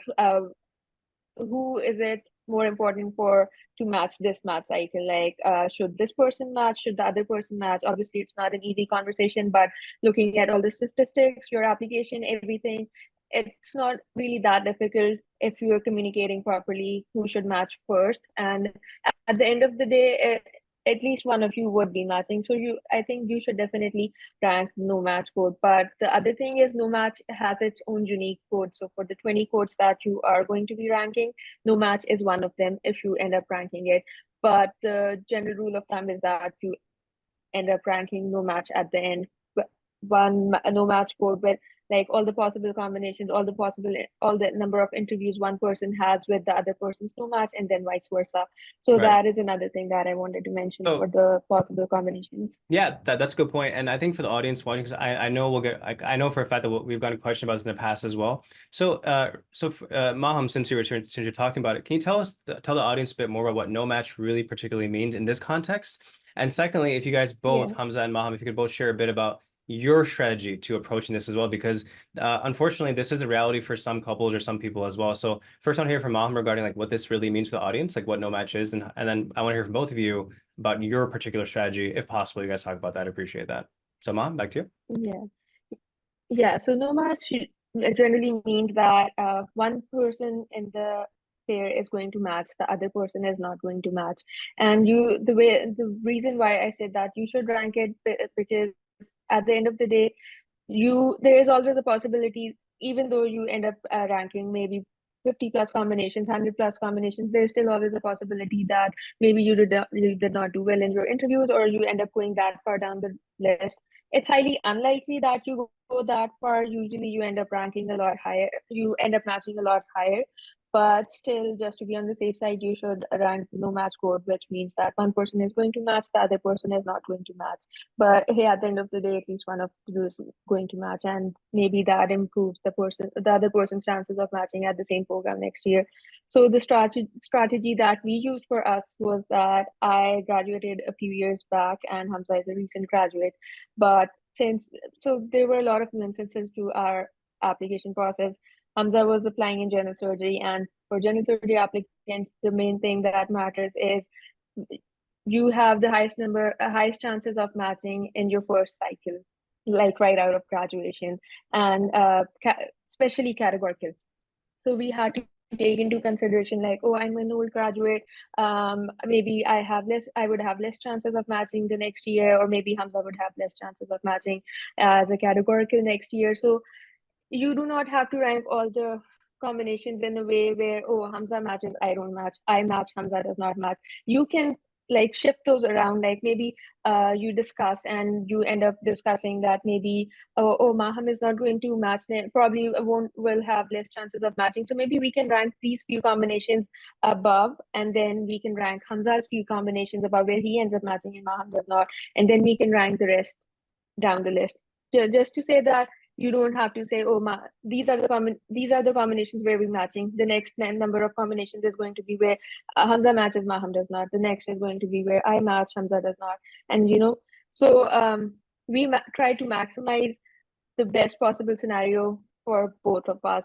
who is it more important for to match this match cycle. Like should this person match, should the other person match? Obviously it's not an easy conversation, but looking at all the statistics, your application, everything, it's not really that difficult if you're communicating properly who should match first. And at the end of the day, at least one of you would be matching. So I think you should definitely rank no match code. But the other thing is no match has its own unique code. So for the 20 codes that you are going to be ranking, no match is one of them if you end up ranking it. But the general rule of thumb is that you end up ranking no match at the end. One no match code with like all the possible combinations, all the number of interviews one person has with the other person's no match, and then vice versa. So that is another thing that I wanted to mention for the possible combinations. Yeah, that's a good point. And I think for the audience watching, because I know I know for a fact that we've gotten a question about this in the past as well. So Maham, since you're talking about it, can you tell the audience a bit more about what no match really particularly means in this context? And secondly, if you guys both, Hamza and Maham, if you could both share a bit about your strategy to approaching this as well, because unfortunately this is a reality for some couples or some people as well. So first I want to hear from Maham regarding like what this really means to the audience, like what no match is, and then I want to hear from both of you about your particular strategy. If possible, you guys talk about that. I appreciate that. So Maham, back to you. Yeah, so no match generally means that one person in the pair is going to match, the other person is not going to match. And the reason why I said that you should rank it, because at the end of the day, there is always a possibility, even though you end up ranking maybe 50 plus combinations, 100 plus combinations, there's still always a possibility that maybe you did not do well in your interviews, or you end up going that far down the list. It's highly unlikely that you go that far. Usually you end up ranking a lot higher, you end up matching a lot higher. But still, just to be on the safe side, you should rank no match code, which means that one person is going to match, the other person is not going to match. But hey, at the end of the day, at least one of the two is going to match, and maybe that improves the other person's chances of matching at the same program next year. So the strategy that we used for us was that I graduated a few years back, and Hamza is a recent graduate. But there were a lot of nuances to our application process. Hamza was applying in general surgery, and for general surgery applicants, the main thing that matters is you have the highest chances of matching in your first cycle, like right out of graduation, and especially categorical. So we had to take into consideration, like, oh, I'm an old graduate. Maybe I would have less chances of matching the next year, or maybe Hamza would have less chances of matching as a categorical next year. So you do not have to rank all the combinations in a way where, oh, Hamza matches, I don't match, I match, Hamza does not match. You can like shift those around, like maybe you discuss and you end up discussing that maybe, oh, Maham is not going to match, probably will have less chances of matching, so maybe we can rank these few combinations above, and then we can rank Hamza's few combinations above where he ends up matching and Maham does not, and then we can rank the rest down the list. Just to say that you don't have to say, oh, these are the combinations where we're matching. The next number of combinations is going to be where Hamza matches, Maham does not. The next is going to be where I match, Hamza does not. And so we try to maximize the best possible scenario for both of us.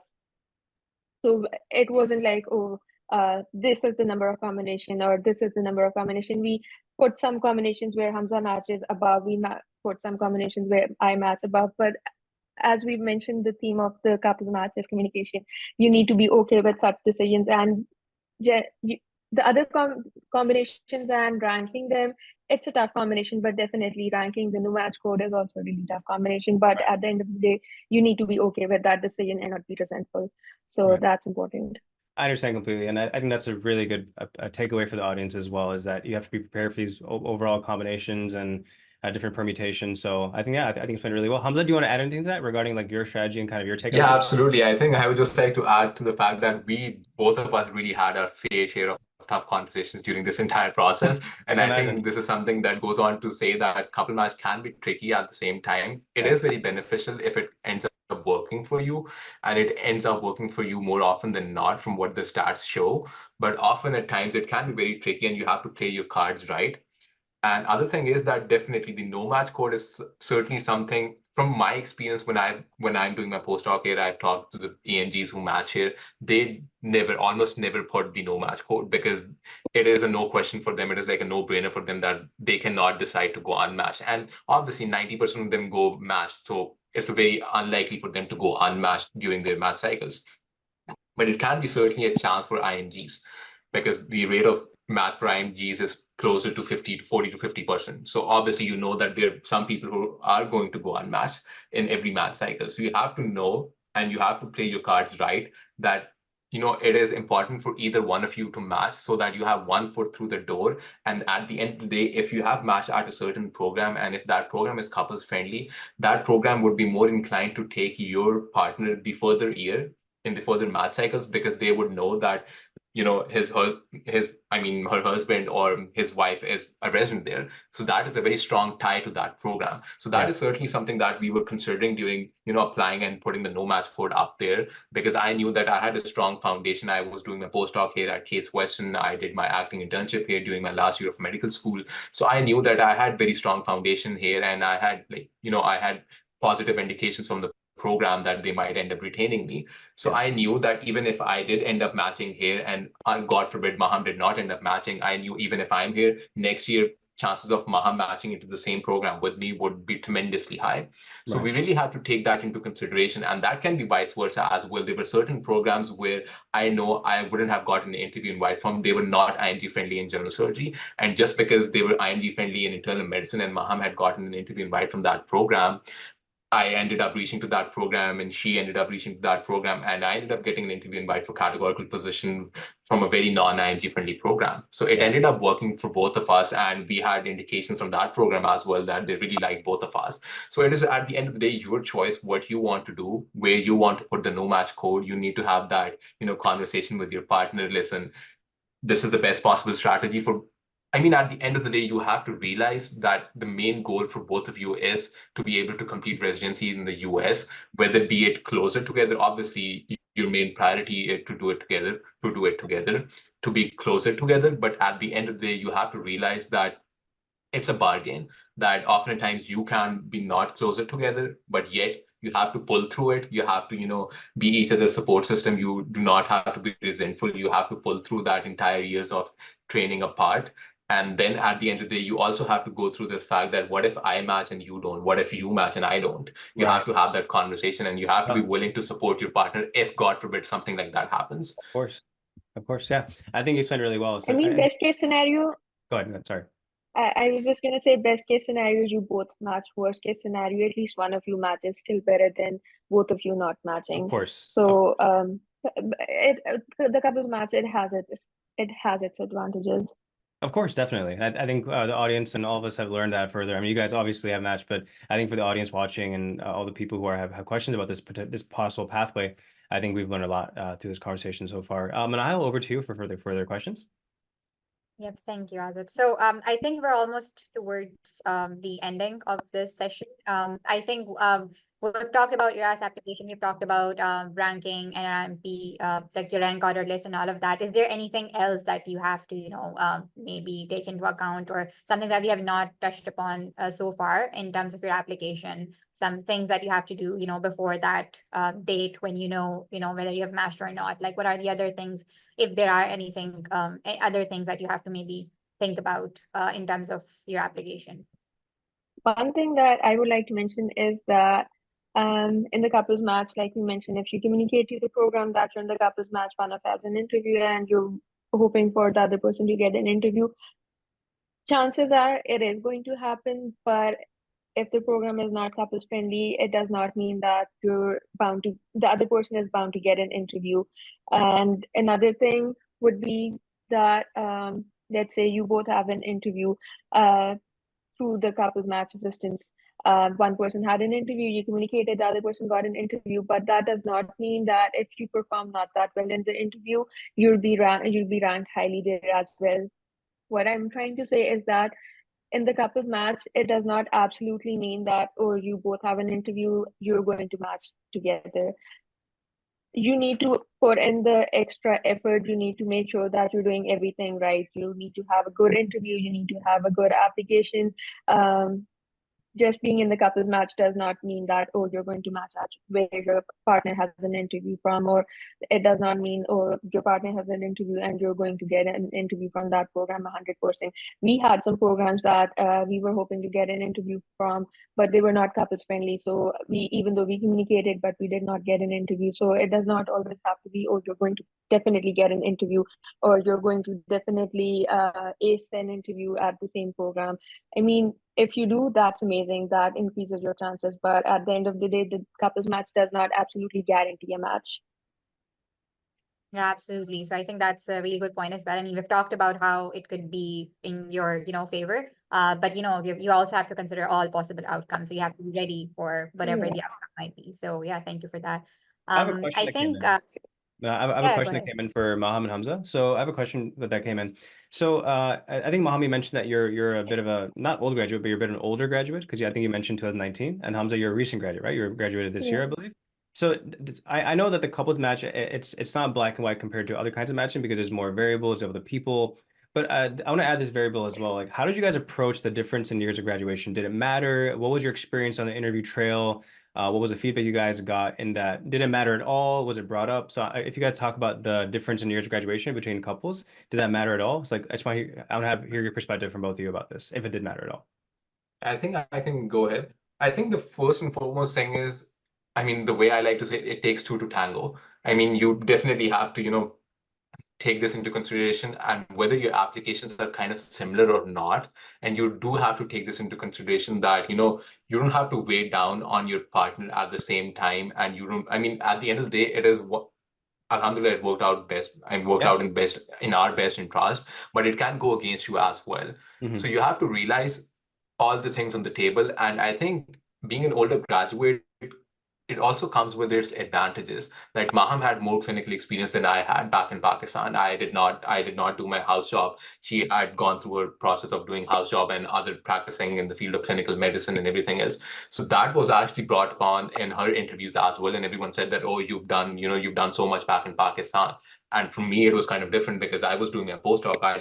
So it wasn't like, oh, this is the number of combination, or this is the number of combination. We put some combinations where Hamza matches above. We put some combinations where I match above. But as we've mentioned, the theme of the couple match is communication. You need to be okay with such decisions, and the other combinations and ranking them, it's a tough combination, but definitely ranking the no match code is also a really tough combination. But at the end of the day, you need to be okay with that decision and not be resentful. So Right. that's important. I understand completely, and I think that's a really good a takeaway for the audience as well, is that you have to be prepared for these overall combinations and different permutations. So I think, yeah, I think it's been really well. Hamza, do you want to add anything to that regarding like your strategy and kind of your take on Yeah, it? absolutely. I think I would just like to add to the fact that both of us really had our fair share of tough conversations during this entire process. And I Imagine. think this is something that goes on to say that couple match can be tricky at the same time. It is very beneficial if it ends up working for you, and it ends up working for you more often than not from what the stats show. But often at times it can be very tricky, and you have to play your cards right. And other thing is that definitely the no match code is certainly something from my experience when I'm doing my postdoc here, I've talked to the ENGs who match here. They almost never put the no match code because it is a no question for them. It is like a no-brainer for them that they cannot decide to go unmatched. And obviously 90% of them go matched. So it's very unlikely for them to go unmatched during their match cycles. But it can be certainly a chance for IMGs because the rate of match for IMGs is closer to 40 to 50%. So obviously, you know that there are some people who are going to go unmatched in every match cycle. So you have to know, and you have to play your cards right, that it is important for either one of you to match so that you have one foot through the door. And at the end of the day, if you have matched at a certain program, and if that program is couples friendly, that program would be more inclined to take your partner the further year in the further match cycles, because they would know that her husband or his wife is a resident there. So that is a very strong tie to that program. So that is certainly something that we were considering during, applying and putting the no match code up there, because I knew that I had a strong foundation. I was doing my postdoc here at Case Western. I did my acting internship here during my last year of medical school. So I knew that I had very strong foundation here, and I had I had positive indications from the program that they might end up retaining me. So I knew that even if I did end up matching here, and God forbid Maham did not end up matching, I knew even if I'm here next year, chances of Maham matching into the same program with me would be tremendously high. So we really have to take that into consideration, and that can be vice versa as well. There were certain programs where I know I wouldn't have gotten an interview invite from. They were not IMG friendly in general surgery, and just because they were IMG friendly in internal medicine and Maham had gotten an interview invite from that program, I ended up reaching to that program and she ended up reaching to that program. And I ended up getting an interview invite for categorical position from a very non-IMG friendly program. So it ended up working for both of us. And we had indications from that program as well that they really liked both of us. So it is at the end of the day, your choice, what you want to do, where you want to put the no match code. You need to have that, conversation with your partner. Listen, this is the best possible strategy for. I mean, at the end of the day, you have to realize that the main goal for both of you is to be able to complete residency in the US, whether be it closer together. Obviously, your main priority is to do it together, to be closer together. But at the end of the day, you have to realize that it's a bargain, that oftentimes you can be not closer together, but yet you have to pull through it. You have to, be each other's support system. You do not have to be resentful. You have to pull through that entire years of training apart. And then at the end of the day, you also have to go through this fact that what if I match and you don't? What if you match and I don't? You have to have that conversation, and you have to be willing to support your partner if, God forbid, something like that happens. Of course, yeah. I think you explained really well. So, I mean, best case scenario. Go ahead. Sorry. I was just gonna say best case scenario is you both match. Worst case scenario, at least one of you matches. Still better than both of you not matching. Of course. So the couples match, it has its advantages. Of course, definitely. I think the audience and all of us have learned that further. I mean, you guys obviously have matched, but I think for the audience watching and all the people who have questions about this possible pathway, I think we've learned a lot through this conversation so far. And I'll over to you for further questions. Yep, thank you, Azib. So I think we're almost towards the ending of this session. I think we've talked about your application, we've talked about ranking and RMP, like your rank order list and all of that. Is there anything else that you have to, maybe take into account, or something that we have not touched upon so far in terms of your application? Some things that you have to do, before that date when whether you have matched or not. Like, what are the other things, if there are anything, other things that you have to maybe think about in terms of your application? One thing that I would like to mention is that in the couples match, like we mentioned, if you communicate to the program that you're in the couples match, one of has an interview and you're hoping for the other person to get an interview, chances are it is going to happen. But if the program is not couples friendly, it does not mean that the other person is bound to get an interview. And another thing would be that let's say you both have an interview through the couples match assistance. One person had an interview, you communicated, the other person got an interview, but that does not mean that if you perform not that well in the interview, you'll be ranked highly there as well. What I'm trying to say is that in the couples match, it does not absolutely mean that, or you both have an interview, you're going to match together. You need to put in the extra effort. You need to make sure that you're doing everything right. You need to have a good interview. You need to have a good application. Just being in the couples match does not mean that, oh, you're going to match at where your partner has an interview from, or it does not mean, oh, your partner has an interview and you're going to get an interview from that program 100%. We had some programs that we were hoping to get an interview from, but they were not couples friendly. So even though we communicated, but we did not get an interview. So it does not always have to be, oh, you're going to definitely get an interview, or you're going to definitely ace an interview at the same program. I mean, if you do, that's amazing. That increases your chances. But at the end of the day, the couples match does not absolutely guarantee a match. Yeah, absolutely. So I think that's a really good point as well. I mean, we've talked about how it could be in your, favor. But you also have to consider all possible outcomes. So you have to be ready for whatever the outcome might be. So yeah, thank you for that. I have a question I that came think in. I have a go question that ahead. came in for Mohammad Hamza. So I have a question that came in. So I think Mohammad mentioned that you're a bit of a not old graduate, but you're a bit of an older graduate, because I think you mentioned 2019. And Hamza, you're a recent graduate, right? You're graduated this year, I believe. So I know that the couples match, it's not black and white compared to other kinds of matching, because there's more variables of the people. But I want to add this variable as well. Like, how did you guys approach the difference in years of graduation? Did it matter? What was your experience on the interview trail? What was the feedback you guys got in that? Did it matter at all? Was it brought up? So if you guys talk about the difference in years of graduation between couples, did that matter at all? It's like, I just want to hear your perspective from both of you about this, if it did matter at all. I think I can go ahead. I think the first and foremost thing is, I mean, the way I like to say it takes two to tango. I mean, you definitely have to, take this into consideration, and whether your applications are kind of similar or not. And you do have to take this into consideration that, you don't have to weigh down on your partner at the same time. And you don't, I mean, at the end of the day, it is what, Alhamdulillah, it worked out best and worked out in our best interest, but it can go against you as well. So you have to realize all the things on the table. And I think being an older graduate, it also comes with its advantages. Like Maham had more clinical experience than I had back in Pakistan. I did not do my house job. She had gone through a process of doing house job and other practicing in the field of clinical medicine and everything else. So that was actually brought upon in her interviews as well. And everyone said that, oh, you've done so much back in Pakistan. And for me, it was kind of different because I was doing a postdoc. I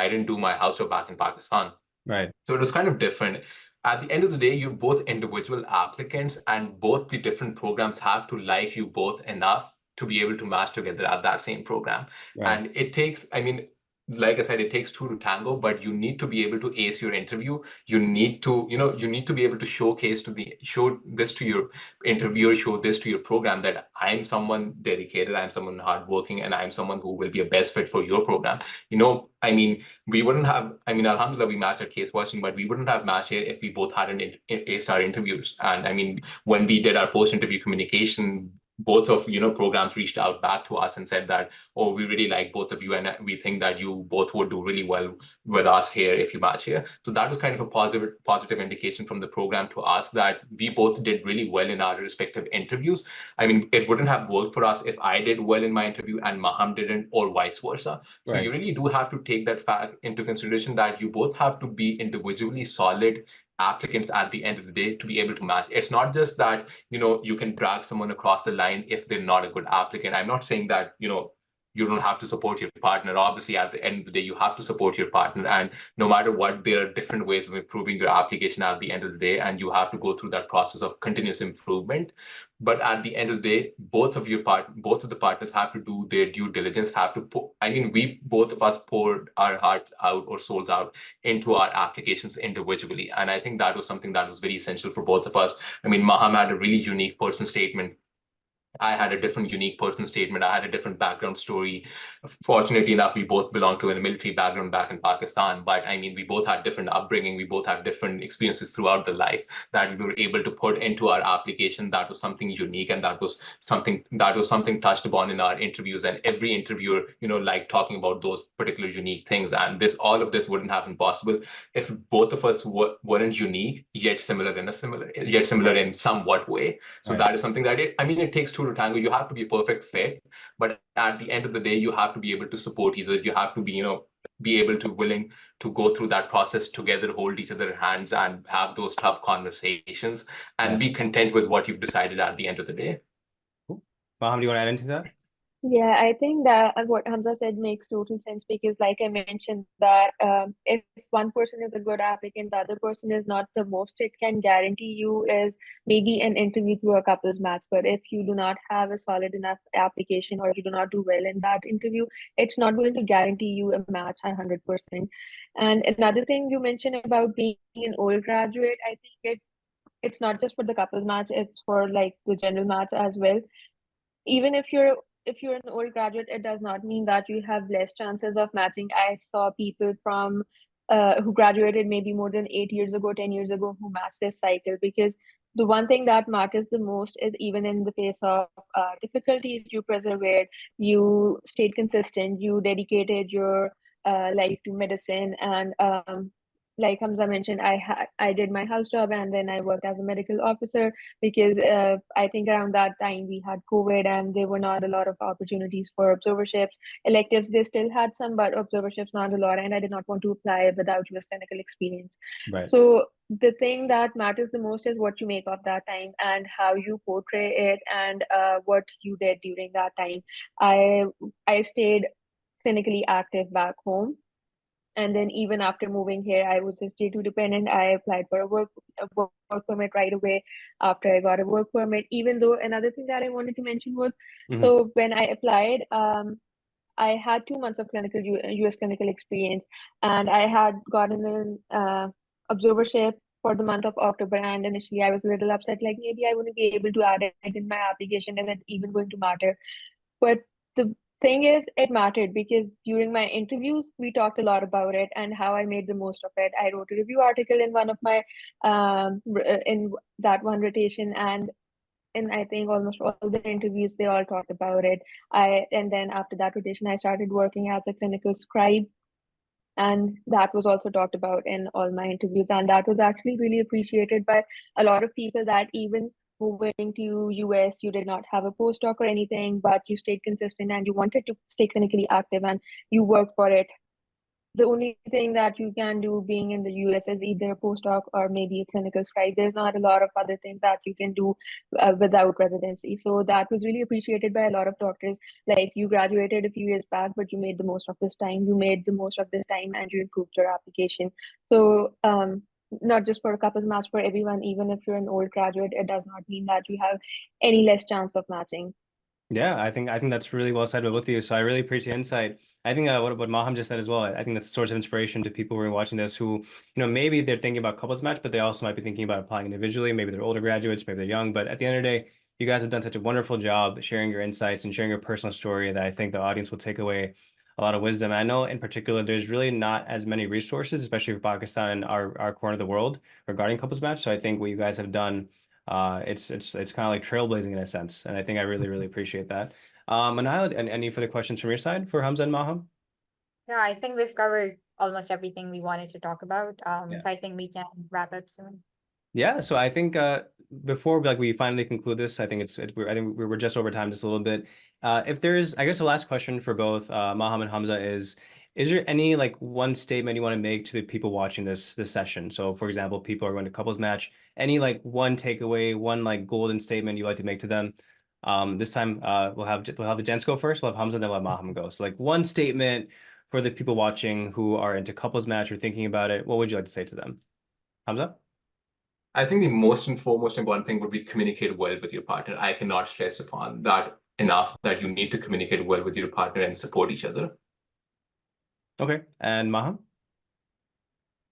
didn't do my house job back in Pakistan. Right. So it was kind of different. At the end of the day, you're both individual applicants, and both the different programs have to like you both enough to be able to match together at that same program. Right. And it takes, like I said, it takes two to tango, but you need to be able to ace your interview. You need to be able to show this to your interviewer, show this to your program, that I'm someone dedicated, I'm someone hardworking, and I'm someone who will be a best fit for your program. We wouldn't have, Alhamdulillah, we matched our case watching, but we wouldn't have matched here if we both hadn't aced our interviews. And when we did our post-interview communication, both of programs reached out back to us and said that, oh, we really like both of you, and we think that you both would do really well with us here if you match here. So that was kind of a positive indication from the program to us that we both did really well in our respective interviews. It wouldn't have worked for us if I did well in my interview and Maham didn't, or vice versa. So Right. you really do have to take that fact into consideration, that you both have to be individually solid applicants at the end of the day to be able to match. It's not just that, you can drag someone across the line if they're not a good applicant. I'm not saying that, you don't have to support your partner. Obviously, at the end of the day, you have to support your partner. And no matter what, there are different ways of improving your application at the end of the day. And you have to go through that process of continuous improvement. But at the end of the day, both of the partners have to do their due diligence, we both of us poured our hearts out or souls out into our applications individually. And I think that was something that was very essential for both of us. Maham had a really unique personal statement. I had a different unique personal statement. I had a different background story. Fortunately enough, we both belong to a military background back in Pakistan, but we both had different upbringing. We both had different experiences throughout the life that we were able to put into our application. That was something unique, and that was something touched upon in our interviews. And every interviewer, liked talking about those particular unique things. And all of this wouldn't have been possible if both of us weren't unique, yet similar in somewhat way. So Right. that is something that it takes two to tango. You have to be a perfect fit, but at the end of the day, you have to be able to support each other. You have to be able to willing to go through that process together, hold each other's hands, and have those tough conversations, and be content with what you've decided at the end of the day. Cool. Maham, do you want to add into that? Yeah, I think that what Hamza said makes total sense, because like I mentioned that if one person is a good applicant, the other person is not, the most it can guarantee you is maybe an interview through a couples match. But if you do not have a solid enough application, or you do not do well in that interview, it's not going to guarantee you a match 100%. And another thing you mentioned about being an old graduate, I think it's not just for the couples match, it's for like the general match as well. Even if you're an old graduate, it does not mean that you have less chances of matching. I saw people from who graduated maybe more than 8 years ago, 10 years ago, who matched this cycle, because the one thing that matters the most is, even in the face of difficulties, you persevered, you stayed consistent, you dedicated your life to medicine. And like Hamza mentioned, I did my house job, and then I worked as a medical officer, because I think around that time we had COVID, and there were not a lot of opportunities for observerships. Electives, they still had some, but observerships not a lot, and I did not want to apply without US clinical experience. Right. So the thing that matters the most is what you make of that time, and how you portray it, and what you did during that time. I stayed clinically active back home. And then even after moving here, I was just J2 dependent. I applied for a work permit right away after I got a work permit. Even though, another thing that I wanted to mention was, so when I applied, I had 2 months of US clinical experience, and I had gotten an observership for the month of October. And initially I was a little upset, like maybe I wouldn't be able to add it in my application. Is it even going to matter? But thing is, it mattered because during my interviews, we talked a lot about it and how I made the most of it. I wrote a review article in one of my in that one rotation, and in I think almost all the interviews, they all talked about it. And then after that rotation, I started working as a clinical scribe, and that was also talked about in all my interviews, and that was actually really appreciated by a lot of people, that even moving to US, you did not have a postdoc or anything, but you stayed consistent and you wanted to stay clinically active and you worked for it. The only thing that you can do being in the US is either a postdoc or maybe a clinical scribe. There's not a lot of other things that you can do without residency. So that was really appreciated by a lot of doctors. Like, you graduated a few years back, but you made the most of this time. You made the most of this time and you improved your application. So not just for a couples match, for everyone, even if you're an old graduate, it does not mean that you have any less chance of matching. Yeah, I think that's really well said by both of you. So I really appreciate the insight. I think what Maham just said as well. I think that's a source of inspiration to people who are watching this who, maybe they're thinking about couples match, but they also might be thinking about applying individually. Maybe they're older graduates, maybe they're young. But at the end of the day, you guys have done such a wonderful job sharing your insights and sharing your personal story that I think the audience will take away a lot of wisdom. And I know in particular, there's really not as many resources, especially for Pakistan and our corner of the world regarding couples match. So I think what you guys have done, it's kind of like trailblazing in a sense, and I think I really appreciate that. And any further questions from your side for Hamza and Maham? Yeah, I think we've covered almost everything we wanted to talk about. Yeah. So I think we can wrap up soon. Yeah, so I think before we finally conclude this, I think I think we're just over time just a little bit. If there's, I guess the last question for both Maham and Hamza is there any like one statement you want to make to the people watching this session? So for example, people are going to couples match, any like one takeaway, one like golden statement you'd like to make to them? This time we'll have the gents go first, we'll have Hamza, then we'll have Maham go. So like one statement for the people watching who are into couples match or thinking about it, what would you like to say to them? Hamza? I think the most and foremost important thing would be communicate well with your partner. I cannot stress upon that enough, that you need to communicate well with your partner and support each other. Okay, and Maham?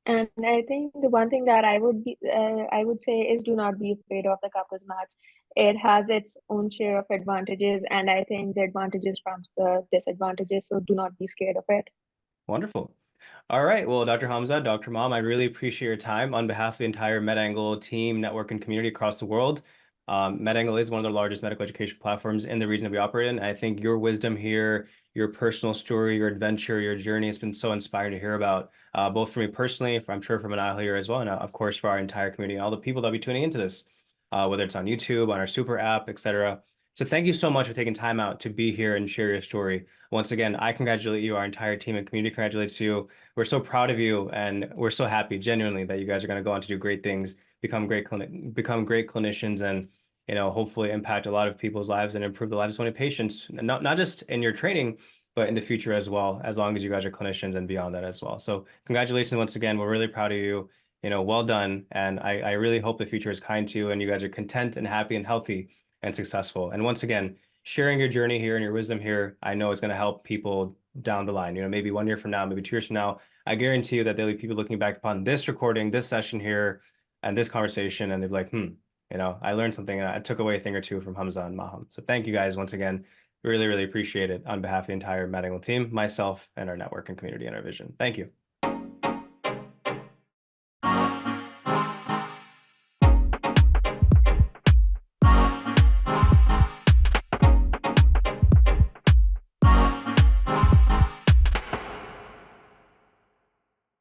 And I think the one thing that I would say is, do not be afraid of the couples match. It has its own share of advantages, and I think the advantages trumps the disadvantages. So do not be scared of it. Wonderful. All right. Well, Dr. Hamza, Dr. Mom, I really appreciate your time on behalf of the entire MedAngle team, network, and community across the world. MedAngle is one of the largest medical education platforms in the region that we operate in. I think your wisdom here, your personal story, your adventure, your journey has been so inspiring to hear about, both for me personally, I'm sure for Manal here as well, and of course for our entire community and all the people that'll be tuning into this, whether it's on YouTube, on our super app, etc. So thank you so much for taking time out to be here and share your story. Once again, I congratulate you, our entire team and community congratulates you. We're so proud of you, and we're so happy, genuinely, that you guys are going to go on to do great things, become great clinicians, and hopefully impact a lot of people's lives and improve the lives of so many patients. Not just in your training, but in the future as well, as long as you guys are clinicians and beyond that as well. So congratulations once again. We're really proud of you. Well done, and I really hope the future is kind to you, and you guys are content and happy and healthy and successful. And once again, sharing your journey here and your wisdom here, I know it's going to help people down the line, maybe 1 year from now, maybe 2 years from now. I guarantee you that there'll be people looking back upon this recording, this session here, and this conversation, and they'll be like, I learned something, and I took away a thing or two from Hamza and Maham. So thank you guys once again. Really appreciate it on behalf of the entire MedAngle team, myself, and our network and community and our vision. Thank you.